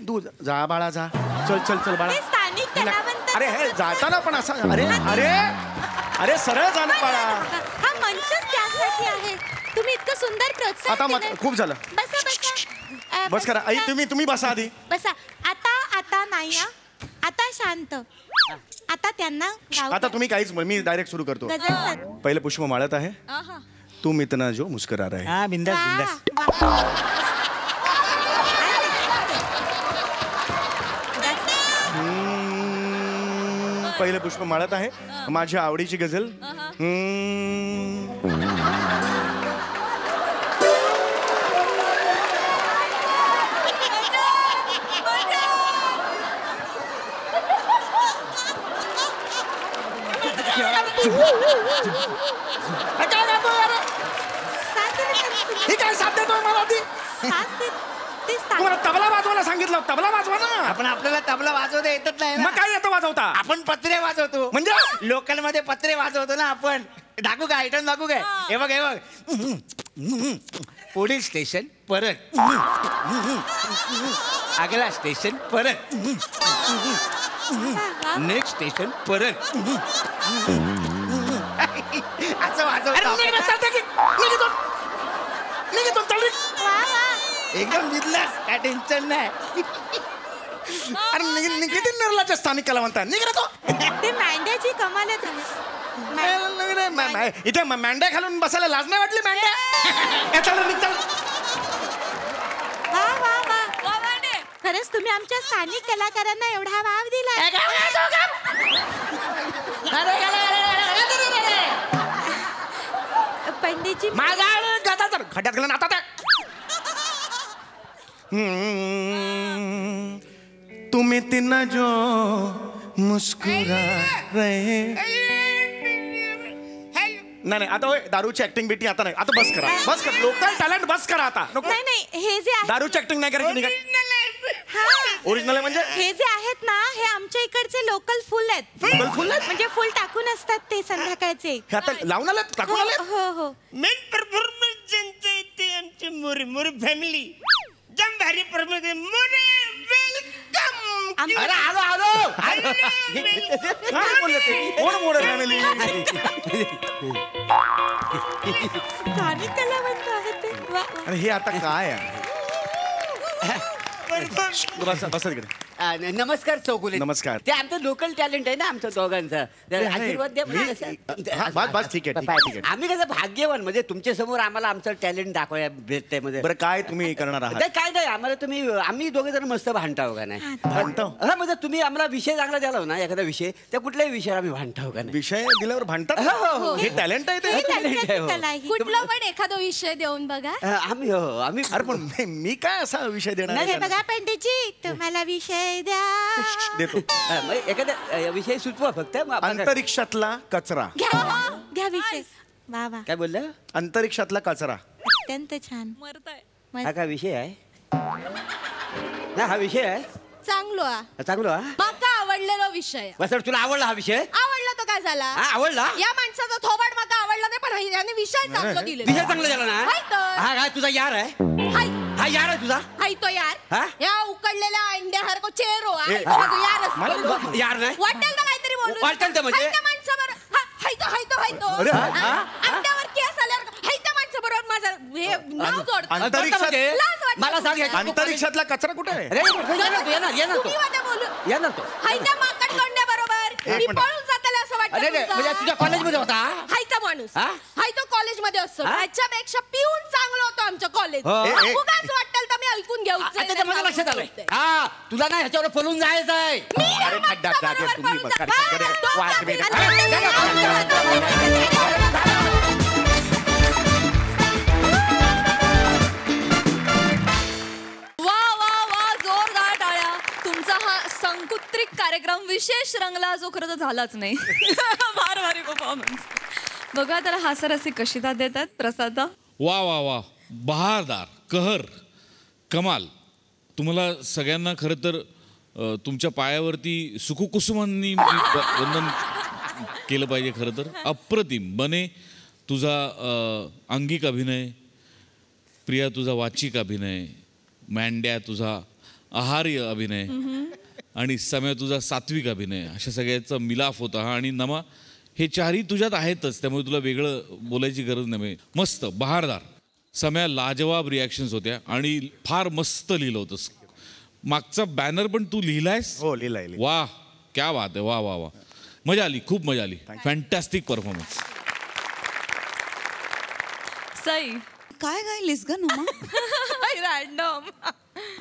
तू जा बाळा जा. चल बाळा. स्थानिक कलावंत. अरे हे जाताना पण असं अरे सरळ जा ना बाळा. हा मंचच त्यासाठी आहे. तुम्ही इतकं सुंदर प्रोत्साहन आता दिलंय. खूप झालं. बसा बस करा. आई तुम्ही बसा आधी. बसा. आता नाही हा. आता शांत. आता त्यांना गाऊ आता तुम्ही काहीच मी डायरेक्ट सुरू करतो. गझल सर. पहिले पुष्प माळत आहे. तुम इतना जो मुस्कुरा रहे. हा बिंदास पहिले पुष्प माळत आहे. माझ्या आवडीची गझल. हे काय साथ देतोय मला ती? तुम्हाला तबला वाजवायला सांगितलं सांगितलं तबला वाजवा ना. आपण आपल्याला तबला वाजवता येतच नाही ना. मग काय येतं वाजवता? आपण पत्रे वाजवतो. म्हणजे? लोकल मध्ये पत्रे वाजवतो ना आपण. दाखवू काय आयटम दाखवू काय? हे बघ हे बघ. पुढील स्टेशन परत. अगला स्टेशन परत. नेक्स्ट स्टेशन परत. असं वाजवतो. एकदम जिल्हास काय टेन्शन नाही. अरे किती निर्लज्ज स्थानिक कलावंत निघ रे तो. ते मांड्याची कमालच आहे. इथे मांड्या घालून बसायला लाज नाही वाटली? मांड्या चल निघ चल. वा वा वा खरंच तुम्ही आमच्या स्थानिक कलाकारांना एवढा वाव दिला. पंडितजी माझा खड्यात गेला आता त्या. तुम इतना जो मुस्कुरा रहे. नाही आता होय दारूची ऍक्टिंग बेटी आता नाही. आता बस करा बस कर. लोकल टॅलेंट बस करा आता. नको नाही नाही हे जे आहे दारूची ऍक्टिंग नाही करायची. ओरिजिनल म्हणजे हे जे आहेत ना हे आमच्या इकडचे लोकल फुल आहेत. लोकल फुल आहेत? म्हणजे फुल टाकून असतात ते संध्याकाळचे. हे आता लावून आले टाकून आले. हो हो मेन परफॉर्मन्स ज्यांचं इथे आमची मोरे मोरे फॅमिली जम भारी परफॉर्मन्स मोरे वेलकम. अरे आलो आलो. काय बोलले ते? कोण मोडे फॅमिली? स्थानिक कलावंत आहेत ते. वा, वा. अरे हे आता काय आहे? बस बस इकडे. नमस्कार चौगुले. नमस्कार. ते आमचं लोकल टॅलेंट आहे ना आमचं दोघांचं. तर आशीर्वाद द्या मला कसं. हा, बस बस ठीक आहे ठीक आहे. आम्ही कसं भाग्यवान म्हणजे तुमच्या समोर आम्हाला आमचं टॅलेंट दाखवायला भेटतंय मध्ये. बरं काय तुम्ही करणार आहात? नाही, काय नाही आम्हाला तुम्ही आम्ही दोघे जण मस्त भांडताव का नाही. भांडताव? हा म्हणजे तुम्ही आम्हाला विषय चांगला द्याला ना एखादा विषय त्या कुठल्याही विषयावर आम्ही भांडताव का नाही. विषय दिल्यावर भांडतात? हो, हो. हे टॅलेंट आहे ते? ही talent आहे, त्यांच्यात हो. कला आहे. कुठला पण एखादा विषय देऊन बघा. आम्ही हो आम्ही अरे पण मी काय असा विषय देणार नाही आहे? बघा पंडितजी तुम्हाला विषय द्या. देतो. म्हणजे एखादा विषय सुचवा फक्त मग आपण काय- अंतरिक्षातला कचरा. घ्या विषय. वा वा काय बोललं अंतरिक्षातला कचरा. अत्यंत छान. मरताय. हा काय विषय आहे ना हा विषय आहे चांगलो चांगला हा? माका आवडलेला विषय. बस तुला आवडला हा विषय आवडला तो काय झाला? हा आवडला या माणसाचा थोबाड माका आवडला नाही पण याने विषय चांगला दिलेला. विषय चांगला झाला ना हाय तर. हा काय तुझा यार आहे हाय हा यार आहे तुझा हाय तो यार. हा? या उकडलेल्या अंड्यासारखं चेहरो ए, यार मला- यार नाही वाटेल तर काहीतरी बोलू. वाटेल तर म्हणजे? हाय त्या माणसाबरोबर हाय तो अरे, हा? अंड्यावर केस आल्यावर हाय त्या माणसाबरोबर माझं हे नाव जोड. अंतरिक्षात लाज वाटते. मला सांग याच्यात- अंतरिक्षातला कचरा कुठे आहे? अरे, येणार तो तुम्ही वाद्या बोलू. येणार तो हाय त्या माकड तोंड्याबरोबर मी मिनिट. पळून जाताला असं वाटतं अरे म्हणजे तुमचं. तुझ्या कॉलेजमध्ये होता हाय तो माणूस हा? हाय तो कॉलेजमध्ये असतो हा? त्याच्यापेक्षा पिऊन चांगलं होतं आमच्या कॉलेज. हो. ए, ए. उगाच वाटेल तर मी ऐकून घेऊ. आता ते माझ्या लक्षात आलंय हा तुला ना ह्याच्यावर पळून जायचं आहे अरे खड्ड्यात जागे तुम्ही बस. अरे, अरे, वाद बिद. वा वा वा जोरदार टाळ्या. तुमचा हा संकुत्रिक कार्यक्रम विशेष रंगला जो खरं तर झालाच नाही. फार भारी परफॉर्मन्स. बघा त्याला हास्यरसिक कशी दाद देतात प्रसादा. वा वा वा बहारदार कहर कमाल. तुम्हाला सगळ्यांना खरं तर तुमच्या पायावरती सुकुकुसुमांनी वंदन केलं पाहिजे. खरं तर अप्रतिम. बने तुझा अंगिक अभिनय, प्रिया तुझा वाचिक अभिनय, मँड्या तुझा आहार्य अभिनय आणि सम्या तुझा सात्विक अभिनय अशा सगळ्याचा मिलाफ होता हा. आणि नमा हे चारही तुझ्यात आहेतच त्यामुळे तुला वेगळं बोलायची गरज नाही. मस्त बहारदार. सम्या लाजवाब रिॲक्शन्स होत्या आणि फार मस्त लिहिलं होतंस. मागचा बॅनर पण तू लिहिलायस. हो लिहिलाय. वा क्या बात आहे. वा वा वा मजा आली खूप मजा आली. Fantastic performance. सई काय गायलीस ग नमा? रॅन्डम.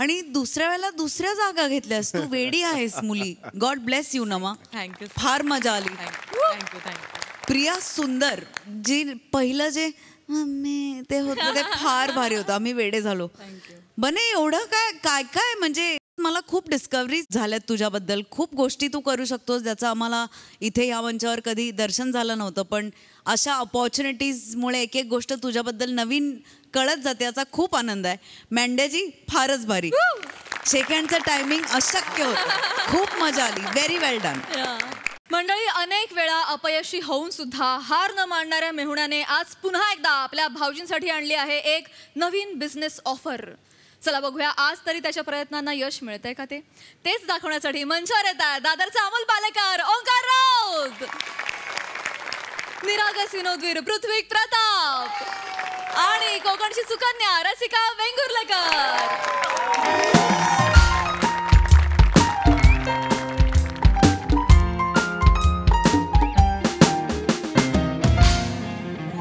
आणि दुसऱ्या वेळेला दुसऱ्या जागा घेतल्यास तू. वेडी आहेस मुली. गॉड ब्लेस यू नमा. थँक्यू फार मजा आली. थँक्यू. प्रिया सुंदर जी पहिलं जे मम्मी ते होतं ते फार भारी होतं. आम्ही वेडे झालो. बने एवढं काय काय काय म्हणजे मला खूप डिस्कवरी झाल्यात तुझ्याबद्दल. खूप गोष्टी तू करू शकतोस ज्याचं आम्हाला इथे या मंचावर कधी दर्शन झालं नव्हतं. पण अशा अपॉर्च्युनिटीजमुळे एक एक गोष्ट तुझ्याबद्दल नवीन कळत जाते याचा खूप आनंद आहे. मँड्याजी फारच भारी. शेक हँडचं टायमिंग अशक्य होतं. खूप मजा आली. व्हेरी वेल डन. मंडळी, अनेक वेळा अपयशी होऊन सुद्धा हार न मानणाऱ्या मेहुण्याने आज पुन्हा एकदा आपल्या भाऊजींसाठी आणली आहे एक नवीन बिझनेस ऑफर. चला बघूया आज तरी त्याच्या प्रयत्नांना यश मिळतंय का तेच दाखवण्यासाठी मंचावर येत आहे दादरचा अमोल पालेकर, ओंकार राऊत, निरागस विनोदवीर पृथ्वी प्रताप आणि कोकणची सुकन्या रसिका वेंगुर्लेकर.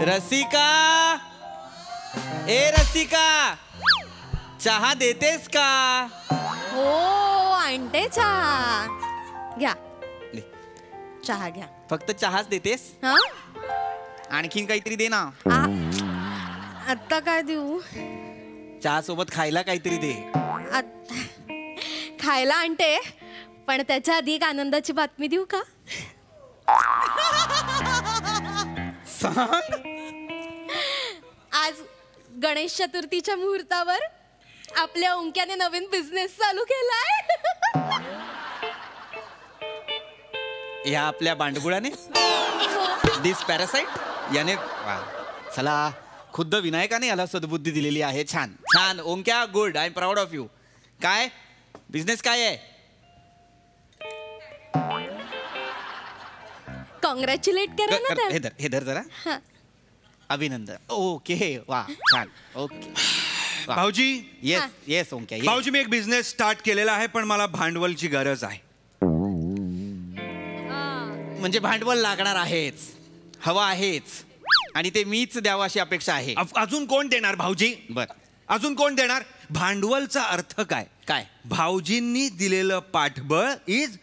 रसिका, ए रसिका, चहा देतेस का? हो आणते चहा. घ्या चहा घ्या. फक्त चहाच देतेस? आणखीन काहीतरी दे ना. आता काय देऊ? चहा सोबत खायला काहीतरी दे. खायला आणते, पण त्याच्या आधी एक आनंदाची बातमी देऊ का? सांग. आज गणेश चतुर्थीच्या मुहूर्तावर आपल्या ओंक्याने नवीन बिझनेस चालू केलाय. या आपल्या बांडगुळाने, दिस पॅरासाइट याने. चला, खुद्द विनायकाने याला सद्बुद्धी दिलेली आहे. छान छान Onkya, good. I am proud of you. काय बिझनेस काय आहे? कॉंग्रॅच्युलेट करा ना त्याला. हे धर जरा. अभिनंदन. ओके, वा छान. ओके भाऊजी. Yes yes Onkya. भाऊजी, मी एक बिझनेस स्टार्ट केलेला आहे, पण मला भांडवलची गरज आहे. म्हणजे भांडवल लागणार आहेच, हवा आहेच, आणि ते मीच द्यावं अशी अपेक्षा आहे. अजून कोण देणार भाऊजी? बर, अजून कोण देणार? भांडवलचा अर्थ काय? काय? भाऊजींनी दिलेलं पाठबळ इज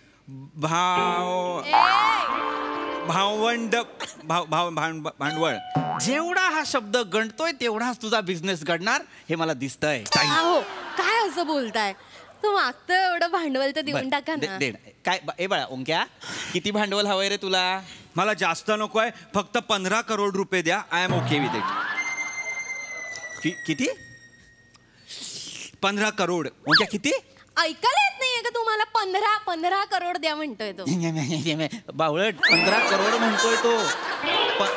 भांडवल. जेवढा हा शब्द गणतोय तेवढाच तुझा बिझनेस घडणार हे मला दिसतंय. हो, काय असं बोलताय? तू मागतोय एवढं भांडवल तर देऊन टाका ना. काय ए बाळा ओंक्या, किती भांडवल हवंय रे तुला? मला जास्त नकोय, फक्त 15 करोड रुपये द्या. I am okay with it. किती? 15 करोड. ओंक्या किती? ऐकायला येत नाहीये का तुम्हाला? 15 करोड द्या म्हणतोय तो. बावळट, 15 करोड म्हणतोय तो.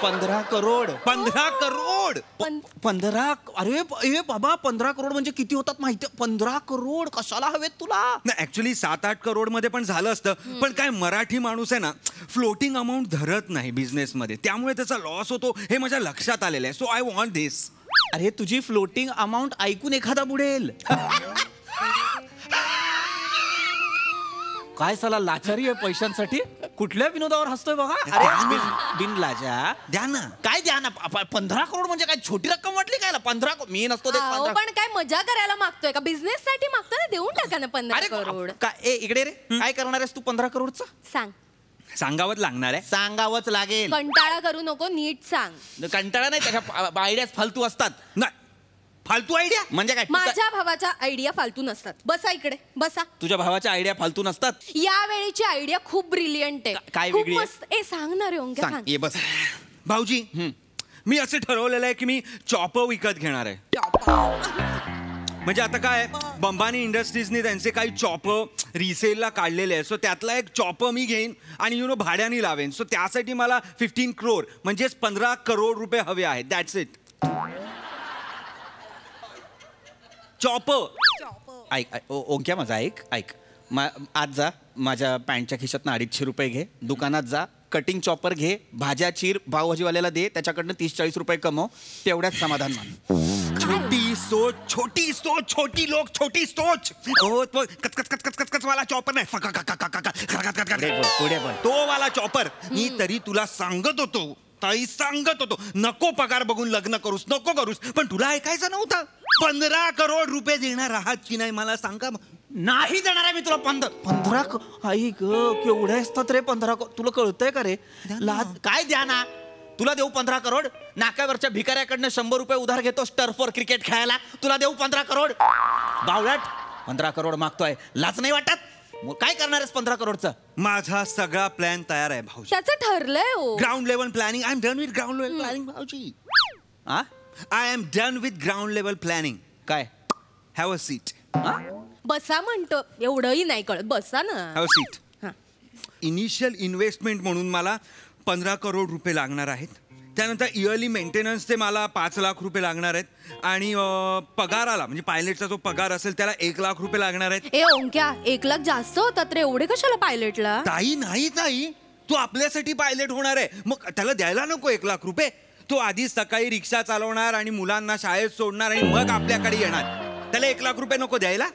15 करोड. 15 करोड. 15. अरे बाबा, 15 करोड म्हणजे किती होतात माहिती? 15 करोड कशाला हवेत तुला? नाही, ऍक्च्युली 7-8 करोड मध्ये पण झालं असतं, पण काय मराठी माणूस आहे ना, फ्लोटिंग अमाऊंट धरत नाही बिझनेस मध्ये, त्यामुळे त्याचा लॉस होतो हे माझ्या लक्षात आलेलं आहे. सो आय वॉन्ट दिस. अरे तुझी फ्लोटिंग अमाऊंट ऐकून एखादा बुडेल. काय साला लाचारी आहे पैशांसाठी. कुठल्या विनोदावर हसतोय बघा. अरे बिन लाजा. द्या ना. काय द्या ना? 15 करोड म्हणजे काय छोटी रक्कम वाटली काय? 15 मी नसतो देत. पण काय मजा करायला मागतोय का? बिझनेस साठी मागतोय ना, देऊन टाका ना 15 करोड. काय इकडे रे, काय करणार आहेस तू 15 करोडचं? सांग. सांगावंच लागणार आहे. सांगावंच लागेल. कंटाळा करू नको, नीट सांग. कंटाळा नाही, त्याच्या आयडियाज फालतू असतात. नाही, फालतू आयडिया म्हणजे काय? माझ्या भावाच्या आयडिया फालतू नसतात. बसा इकडे, बसा. तुझ्या भावाच्या आयडिया फालतू नसतात? या वेळेची आयडिया खूप ब्रिलियंट आहे. काय खूप वेगळी आहे? मस्त. सांगणार आहे ओंक्या, सांग. ये बस. भाऊजी, मी असं ठरवलेलं आहे की मी चॉपर विकत घेणार आहे. म्हणजे आता काय, बंबानी इंडस्ट्रीजनी त्यांचे काही चॉपर रिसेलला काढलेले आहे. सो त्यातला एक चॉपर मी घेईन आणि भाड्याने लावेन. सो त्यासाठी मला 15 करोड म्हणजेच 15 करोड रुपये हवे आहेत. That's it. चॉपर. ऐक ओंक्या, माझा ऐक. आज जा, माझ्या पॅन्टच्या खिशातनं 250 रुपये घे. दुकानात जा, कटिंग चॉपर घे, भाज्या चीर, पावभाजीवाल्याला दे, त्याच्याकडनं 30-40 रुपये कमव. तेवढ्याच समाधान मान. छोटी सोच, छोटी सोच, छोटी लोक, छोटी सोच. कच वाला चॉपर नाही, पुढे पण तो वाला चॉपर. मी तरी तुला सांगत होतो नको पगार बघून लग्न करूस, नको करूस, पण तुला ऐकायचं नव्हतं. 15 करोड रुपये देणार आहात की नाही मला सांगा. नाही देणार आहे मी तुला. 15 आई ग, केवढे असतात रे 15? तुला कळतंय का रे? काय द्या ना, तुला देऊ 15 करोड? नाक्यावरच्या भिकाऱ्याकडनं 100 रुपये उधार घेतो टर्फवर क्रिकेट खेळायला. तुला देऊ 15 करोड? बावळट, 15 करोड मागतोय, लाच नाही वाटत? काय करणार आहेस 15 करोडचं? माझा सगळा प्लॅन तयार आहे भाऊजी. त्याचं ठरलंय. Ground level planning. I am done with ground level planning भाऊजी. I am done with ground level planning. काय? Have a seat. बसा म्हणतो, एवढंही नाही कळत, बसा ना. सीट. इनिशियल इन्व्हेस्टमेंट म्हणून मला 15 करोड रुपये लागणार आहेत. त्यानंतर इयरली मेंटेनन्सचे मला 5 लाख रुपये लागणार आहेत आणि पगाराला म्हणजे पायलटचा जो पगार असेल त्याला 1 लाख रुपये लागणार आहेत. ए ओंक्या, 1 लाख जास्त होतात रे, एवढे कशाला पायलटला? ताई नाही ताई, तू आपल्यासाठी पायलट होणार आहे, मग त्याला द्यायला नको 1 लाख रुपये. तो आधीच सकाळी रिक्षा चालवणार आणि मुलांना शाळेत सोडणार आणि मग आपल्याकडे येणार. त्याला 1 लाख रुपये नको द्यायला?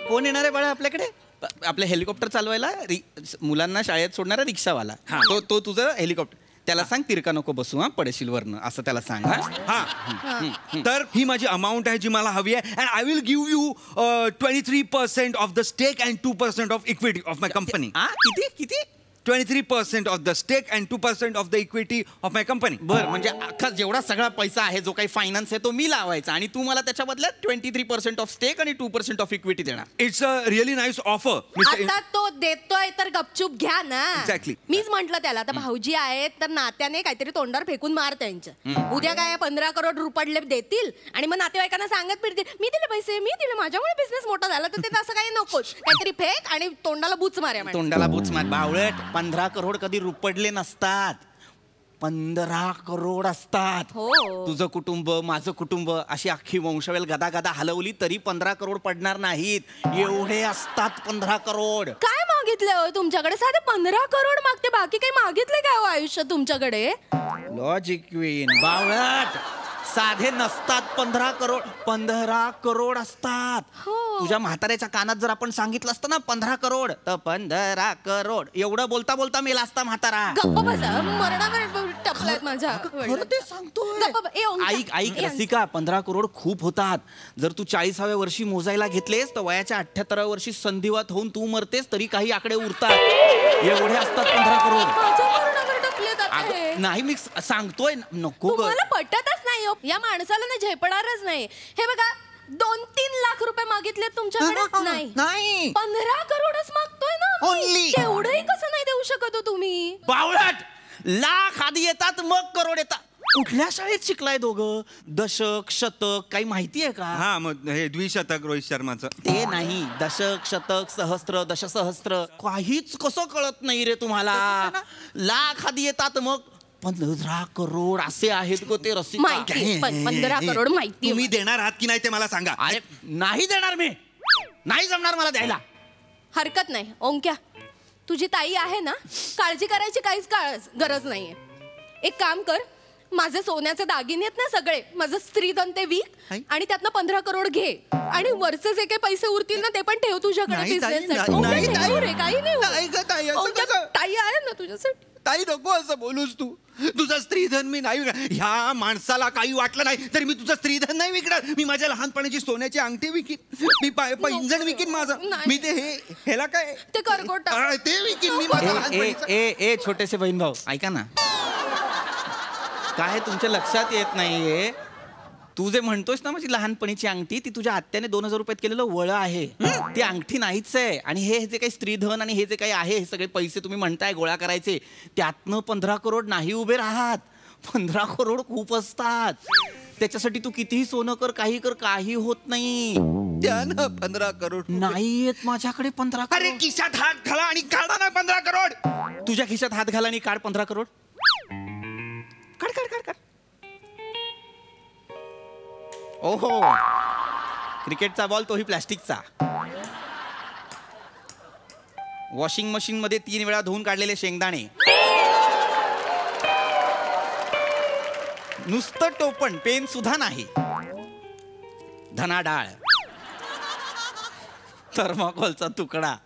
कोण येणार आहे बाळा आपल्याकडे? आपलं हेलिकॉप्टर चालवायला, मुलांना शाळेत सोडणारा रिक्षावाला. तो तुझं हेलिकॉप्टर. त्याला सांग तिरका नको बसू, हा पडशील वरनं, असं त्याला सांग. तर ही माझी अमाऊंट आहे जी मला हवी आहे. And I will give you 23% of the stake and 2% of equity of my company. किती? 23% of the stake and 2% of the equity of my company. बरं, म्हणजे अख्खा जेवढा सगळा पैसा आहे, जो काही फायनान्स आहे, तो मी लावायचा आणि तू मला त्याच्या बदल्यात 23% ऑफ स्टेक आणि 2% ऑफ इक्विटी देणार. It's a really nice offer. आता तो देतोय तर गपचूप घ्या ना. Exactly. मीच म्हंटल त्याला, आता भाऊजी आहेत तर नात्याने काहीतरी तोंडावर फेकून मार त्यांच्या. उद्या काय 15 करोड रुपये देतील आणि मग नातेवाईकांना सांगत फिरतील, मी दिले पैसे, मी दिले, माझ्यामुळे बिझनेस मोठा झाला. तर ते असं काही नकोच, काहीतरी फेक आणि तोंडाला बुच मार्या. तोंडाला बुच मार बावळट. 15 करोड कधी रुपडले नसतात, 15 करोड असतात. तुझं कुटुंब, माझं कुटुंब, अशी अख्खी वंशवेल गदा गदा हलवली तरी 15 करोड पडणार नाहीत. एवढे असतात 15 करोड. काय मागितलं हो तुमच्याकडे? साधे 15 करोड मागते, बाकी काही मागितले काय हो आयुष्यात तुमच्याकडे? लॉजिक क्वीन बावळट. साधे नसतात 15 करोड, 15 करोड असतात. तुझ्या म्हाताऱ्याच्या कानात जर आपण सांगितलं असतं ना 15 करोड, तर 15 करोड एवढं बोलता बोलता मेला असता म्हातारा. गप्प बसा, मरणावर टपलायत माझ्या. ते सांगतोय. ऐक रसिका, 15 करोड खूप होतात. जर तू 40व्या वर्षी मोजायला घेतलेस तर वयाच्या 78व्या वर्षी संधिवात होऊन तू मरतेस तरी काही आकडे उरतात. एवढे असतात 15 करोड. नाही मी सांगतोय नको. तुम्हाला पटतच नाही हो, या माणसाला ना झेपणारच नाही. हे बघा, 2-3 लाख रुपये मागितले तुमच्याकडे. नाही 15 करोडच मागतोय ना. एवढंही कसं नाही देऊ शकत हो तुम्ही? बावळट. लाख आधी येतात मग करोड येतात. कुठल्या शाळेत शिकलाय दोघं? दशक, शतक काही माहिती आहे का? हा, मग हे द्विशतक रोहित शर्माचं. ते नाही, दशक, शतक, सहस्त्र, दशसहस्त्र काहीच कसं कळत नाही रे तुम्हाला? लाख आधी येतात मग 15 करोड असे आहेत गो ते रसिका. माहिती 15 करोड माहिती. तुम्ही देणार आहात की नाही ते मला सांगा. अरे नाही देणार, मी नाही जमणार मला द्यायला. हरकत नाही ओंक्या, तुझी ताई आहे ना, काळजी करायची काहीच गरज नाहीये. एक काम कर, माझे सोन्याचे दागिने आहेत ना सगळे, माझं स्त्रीधन ते विक आणि त्यातनं 15 करोड घे आणि वरचे जे काही पैसे उरतील ना ते पण ठेव तुझ्याकडे. काही नाही, ताई आहे ना तुझ्यासाठी. ताई नको असं बोलूस तू. तुझं स्त्रीधन मी नाही विकणार. ह्या माणसाला काही वाटलं नाही तरी मी तुझं स्त्रीधन नाही विकणार. मी माझ्या लहानपणाची सोन्याची अंगठी विकीन, मी पैंजण विकीन माझं. मी ते ह्याला काय ते करगोट ते विकीन मी माझं. ए छोटेसे बहीण भाऊ ऐका ना, काय तुमच्या लक्षात येत नाहीये? तू जे म्हणतोस ना माझी लहानपणीची अंगठी, ती तुझ्या आत्याने 2000 रुपयात केलेलं वळं आहे. ती अंगठी नाहीच आहे. आणि हे जे काही स्त्रीधन आणि हे जे काही आहे, हे सगळे पैसे तुम्ही म्हणताय गोळा करायचे, त्यातनं 15 करोड नाही उभे राहत. 15 करोड खूप असतात. त्याच्यासाठी तू कितीही सोनं कर, काही कर, काही होत नाही. द्या ना 15 करोड. नाही येत माझ्याकडे 15 करोड. अरे खिशात हात घाला आणि काढा ना 15 करोड. तुझ्या खिशात हात घाला आणि काढ 15 करोड. काढ. ओहो, क्रिकेटचा बॉल, तोही प्लॅस्टिकचा. वॉशिंग मशीन मध्ये 3 वेळा धुवून काढलेले शेंगदाणे. नुसतं टोपण, पेन सुद्धा नाही. धना डाळ, थर्माकोलचा तुकडा,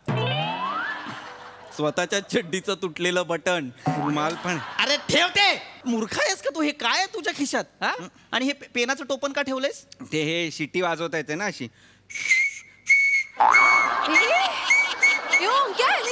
स्वतःच्या चड्डीचं तुटलेलं बटन, रुमाल पण. अरे ठेवते, मूर्ख आहेस का तू? हे काय आहे तुझ्या खिशात? हा, आणि हे पेनाचं टोपण का ठेवलंयस? ते हे शिट्टी वाजवता येते ना अशी.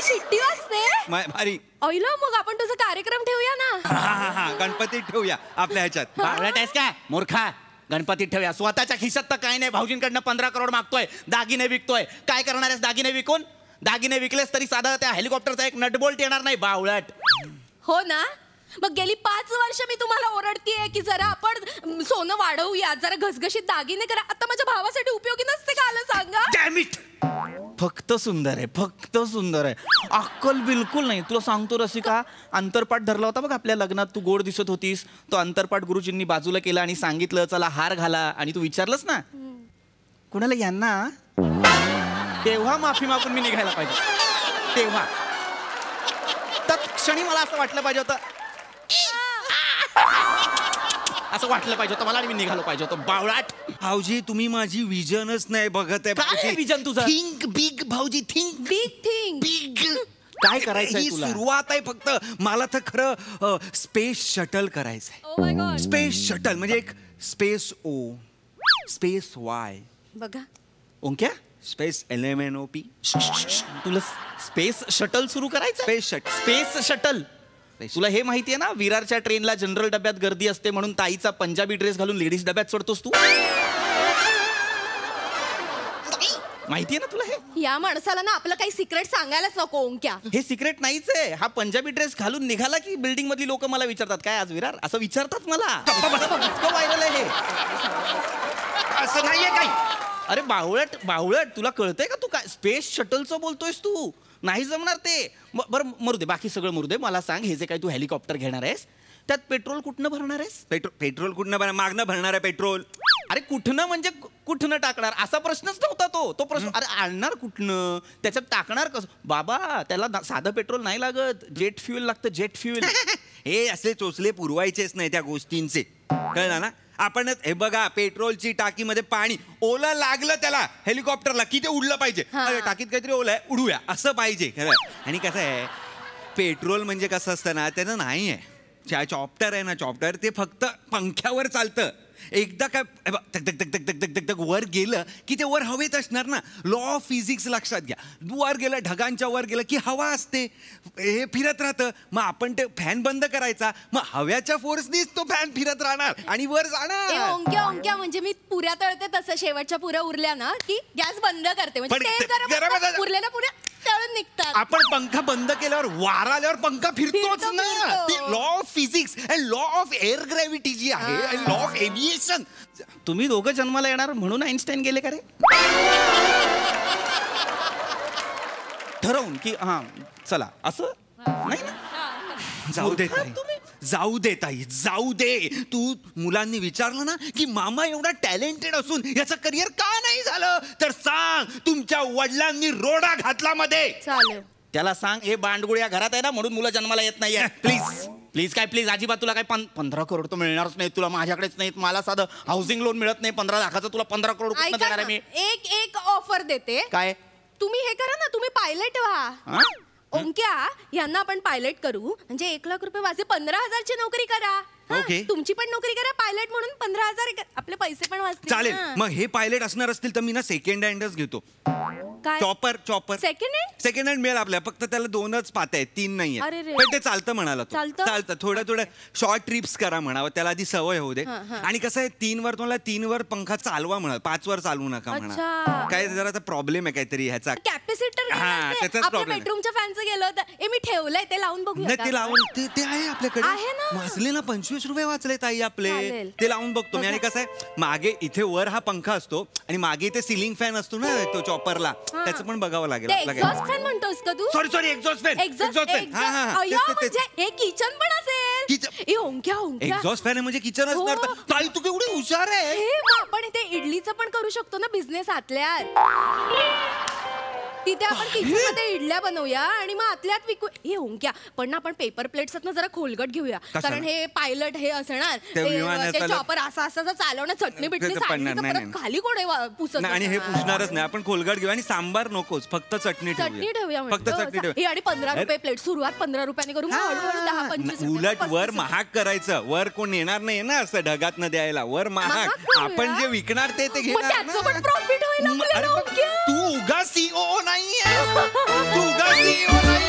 शिट्टी वाजते भारी. अहिला, मग आपण तुझा कार्यक्रम ठेवूया ना. हा, गणपतीत ठेवूया आपल्या ह्याच्यात. बावळट आहेस काय मूर्खा? गणपतीत ठेवूया. स्वतःच्या खिशात तर काही नाही. भाऊजींकडनं 15 करोड मागतोय, दागिने विकतोय. काय करणार आहेस दागिने विकून? दागिने विकलेस तरी साधा त्या हेलिकॉप्टरचा एक नटबोल्ट येणार नाही. बावळट. हो ना, मग गेली 5 वर्ष मी तुम्हाला ओरडतीये की जरा आपण सोनं वाढवूया, जरा घसघशीत दागिने करा. आता माझ्या भावासाठी उपयोगी नसते का आलं सांगा? Damn it! फक्त सुंदर आहे, फक्त सुंदर आहे. अक्कल बिलकुल नाही. तुला सांगतो रसिका, अंतरपाठ धरला होता बघ आपल्या लग्नात, तू गोड दिसत होतीस. तो अंतरपाठ गुरुजींनी बाजूला केला आणि सांगितलं चला हार घाला, आणि तू विचारलंस ना कोणाला, यांना, तेव्हा माफी मागून मी निघायला पाहिजे. तेव्हा तत्क्षणी मला असं वाटलं पाहिजे होतं, असं वाटलं पाहिजे होतं मला, आणि मी निघालो पाहिजे होतं. बावळाट भाऊजी, तुम्ही माझी विजनच नाही बघत आहे. काय विजन तुझं? थिंक बिग भाऊजी, थिंक बिग बिग. काय करायचंय ही तुला? सुरुवात आहे फक्त. मला तर खरं स्पेस शटल करायचंय. स्पेस शटल म्हणजे एक स्पेस ओ, स्पेस वाय, बघा ओंक्या, स्पेस LMNOP. तुला स्पेस शटल सुरू करायचं? Space shuttle. तुला हे माहितीये ना, विरारच्या ट्रेनला जनरल डब्यात गर्दी असते म्हणून ताईचा पंजाबी ड्रेस घालून लेडीज डब्यात चढतोस तू? माहितीये ना तुला हे? या माणसाला ना आपलं काही सिक्रेट सांगायलाच नको ओंक्या. हे सिक्रेट नाहीच आहे. हा पंजाबी ड्रेस घालून निघाला की बिल्डिंग मधली लोक मला विचारतात काय आज विरार, असं विचारतात मला. व्हायरल आहे हे. असं नाहीये काही. अरे बावळट बावळट, तुला कळतंय का तू काय स्पेस शटलचं बोलतोयस तू? नाही जमणार ते. बरं मरू दे, बाकी सगळं मरू दे. मला सांग, हे जे काही तू हेलिकॉप्टर घेणार आहेस त्यात पेट्रोल कुठनं भरणार आहेस? पेट्रोल कुठनं भरणार? मागणं भरणार आहे पेट्रोल. अरे कुठनं म्हणजे कुठनं टाकणार असा प्रश्नच नव्हता तो प्रश्न. अरे आणणार कुठनं, त्याच्यात टाकणार कसं? बाबा त्याला साधं पेट्रोल नाही लागत, जेट फ्युएल लागतं, जेट फ्युएल. हे असे चोचले पुरवायचेच नाही त्या गोष्टींचे, कळलं ना? आपण हे बघा, पेट्रोलची टाकीमध्ये पाणी ओलं लागलं त्याला हेलिकॉप्टरला की ते उडलं पाहिजे. अरे टाकीत काहीतरी ओलं आहे, उडूया असं पाहिजे. आणि कसं आहे, पेट्रोल म्हणजे कसं असतं ना, त्याचं नाही आहे. चॉप्टर आहे ना, चॉप्टर ते फक्त पंख्यावर चालतं. एकदा काय धक धक धक धक धक धक धक वर गेलं की ते वर हवेत असणार ना. लॉ ऑफ फिजिक्स लक्षात घ्या. वर गेलं, ढगांच्या वर गेलं की हवा असते, हे फिरत राहतं. मग आपण ते फॅन बंद करायचा, मग हव्याच्या फोर्सनीच तो फॅन फिरत राहणार आणि वर जाणार. ओंक्या म्हणजे मी पुऱ्या तळते तसं, शेवटच्या पुऱ्या उरल्या ना की गॅस बंद करते, म्हणजे तेल गरम असतं, उरलेल्या पुऱ्या तळून निघतात. आपण पंखा बंद केल्यावर वारा आल्यावर पंखा फिरतोच ना. ते law of physics and law of air gravity जी आहे, अँड लॉ ऑफ एव्हिएशन. तुम्ही दोघं जन्माला येणार म्हणून आईन्स्टाईन गेले का रे? ठरवून की हा चला असं नाही ना. जाऊ दे ताई, जाऊ दे ताई, जाऊ दे. तू मुलांनी विचारलं ना की मामा एवढा टॅलेंटेड असून याचं करिअर का नाही झालं, तर सांग तुमच्या वडिलांनी रोडा घातला मध्ये. चालेल, त्याला सांग हे बांडगुळ्या घरात आहे ना म्हणून मुलं जन्माला येत नाहीये. प्लीज प्लीज काय प्लीज, अजिबात. तुला काय 15 करोड तर मिळणारच नाही तुला, माझ्याकडेच नाहीत. मला साधं हाऊसिंग लोन मिळत नाही 15 लाखाचं, तुला 15 करोड कुठनं देणार आहे मी? एक ऑफर देते. काय? तुम्ही हे करा ना, तुम्ही पायलट व्हा. ओंक्या, यांना आपण पायलट करू, म्हणजे 1 लाख रुपये वाजे 15,000ची नोकरी करा. ओके, तुमची पण नोकरी करा पायलट म्हणून, 15,000 आपले पैसे पण वाचतील. चालेल. मग हे पायलट असणार असतील तर मी ना सेकंड हँडच घेतो. चॉपर सेकंड हँड मिळेल आपल्याला, फक्त त्याला 2च पाते आहेत, 3 नाही आहेत. पण ते चालतं म्हणाला तो. चालतं. थोड्या शॉर्ट ट्रिप्स करा म्हणावं, त्याला आधी सवय होऊ दे. आणि कसं आहे, 3 वर तुम्हाला 3 वर पंखा चालवा म्हणा, 5 वर चालवू नका म्हणा. काय जरा प्रॉब्लेम आहे काहीतरी ह्याचा. कॅपॅसिटर बेडरूमच्या फॅनचं गेलं होतं, मी ठेवलंय, ते लावून बघूया. ते लावून ते आहे आपल्याकडे, वाचले ना 25 रुपये वाचले ताई आपले. ते लावून बघतो मी. आणि कसं आहे, मागे इथे वर हा पंखा असतो आणि मागे इथे सिलिंग फॅन असतो ना तो चॉपरला, त्याचं पण बघावं लागेल. एक्झॉस्ट फॅन म्हणतोस का तू? Sorry exhaust fan. हे किचन पण असेल. ओंक्या एक्झॉस्ट फॅन म्हणजे किचन असणार. ताई तू केवढी हुशार आहे. आपण इथे इडलीचं पण करू शकतो ना बिझनेस आतल्यात. तिथे आपण किचन मध्ये इडल्या बनवूया आणि मग आतल्यात विकू. हे ओंक्या, पण ना आपण पेपर प्लेट्स ना जरा खोलगट घेऊया, कारण हे पायलट हे असणार, ते चॉपर असं चालवणं, चटणी बिटणी खाली कोण पुसत. आणि हे पुसणारच नाही आपण, खोलगट घेऊया. आणि सांबार नकोच, फक्त चटणी ठेवूया. फक्त चटणी ठेवूया. आणि 15 रुपये प्लेट, सुरुवात 15 रुपयाने करू, हळूहळू 10-25. उलट वर महाग करायचं. वर कोण येणार नाही ना असं ढगात न द्यायला. वर महाग, आपण जे विकणार ते घेणार. प्रॉफिट होईल. तू उगा सीओ नाहीये, तू उगा सीओ नाहीये.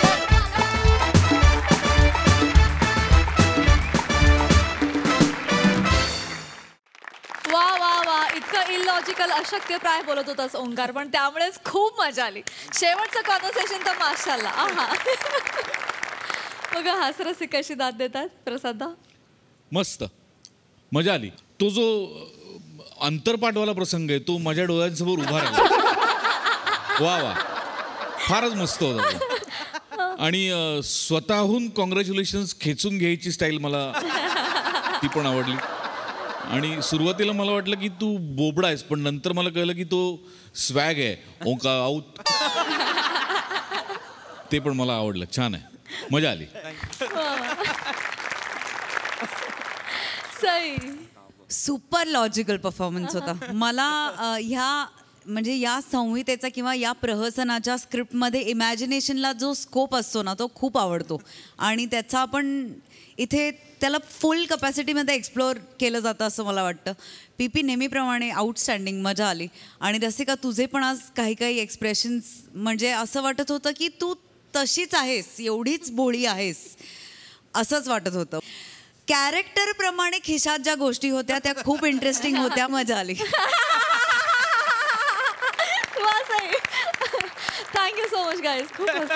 वा वा वा, इतकं इलॉजिकल अशक्य प्राय बोलत होतास ओंकार, पण त्यामुळेच खूप मजा आली. शेवटचं कॉन्व्हर्सेशन तर माशाल्लाह. बघा हास्यरसिक कशी दाद देतात प्रसादा. मस्त मजा आली. तो जो अंतरपाठवाला प्रसंग आहे तो माझ्या डोळ्यांसमोर उभा राहिला. वा वा फारच मस्त होता तो. आणि स्वतःहून कॉंग्रॅच्युलेशन्स खेचून घ्यायची स्टाईल मला ती पण आवडली. आणि सुरुवातीला मला वाटलं की तू बोबडा आहेस पण नंतर मला कळलं की तो स्वॅग आहे. ओंका आऊट ते पण मला आवडलं. छान आहे मजा आली. सई सुपर लॉजिकल परफॉर्मन्स होता. मला ह्या म्हणजे या संहितेचा किंवा या प्रहसनाच्या स्क्रिप्टमध्ये इमॅजिनेशनला जो स्कोप असतो ना तो खूप आवडतो आणि त्याचा आपण इथे त्याला फुल कपॅसिटीमध्ये एक्सप्लोअर केलं जातं असं मला वाटतं. पी नेहमीप्रमाणे आउटस्टँडिंग मजा आली. आणि रसिका तुझे पण आज काही काही एक्सप्रेशन्स म्हणजे असं वाटत होतं की तू तशीच आहेस, एवढीच भोळी आहेस असंच वाटत होतं. कॅरेक्टरप्रमाणे खिशात ज्या गोष्टी होत्या त्या खूप इंटरेस्टिंग होत्या. मजा आली. Thank you so much guys. खूप मस्त.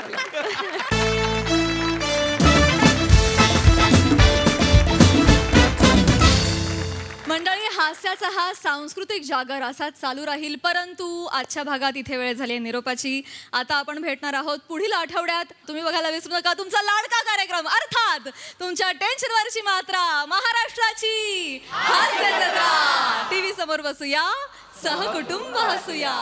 मंडळी हास्याचा हा सांस्कृतिक जागर असाच चालू राहील परंतु आजच्या भागात इथे वेळ झाली आहे निरोपाची. आता आपण भेटणार आहोत पुढील आठवड्यात. तुम्ही बघायला विसरू नका तुमचा लाडका कार्यक्रम अर्थात तुमच्या टेन्शनवरची मात्रा महाराष्ट्राची हास्य जत्रा. टीव्ही समोर बसूया सहकुटुंब हसूया.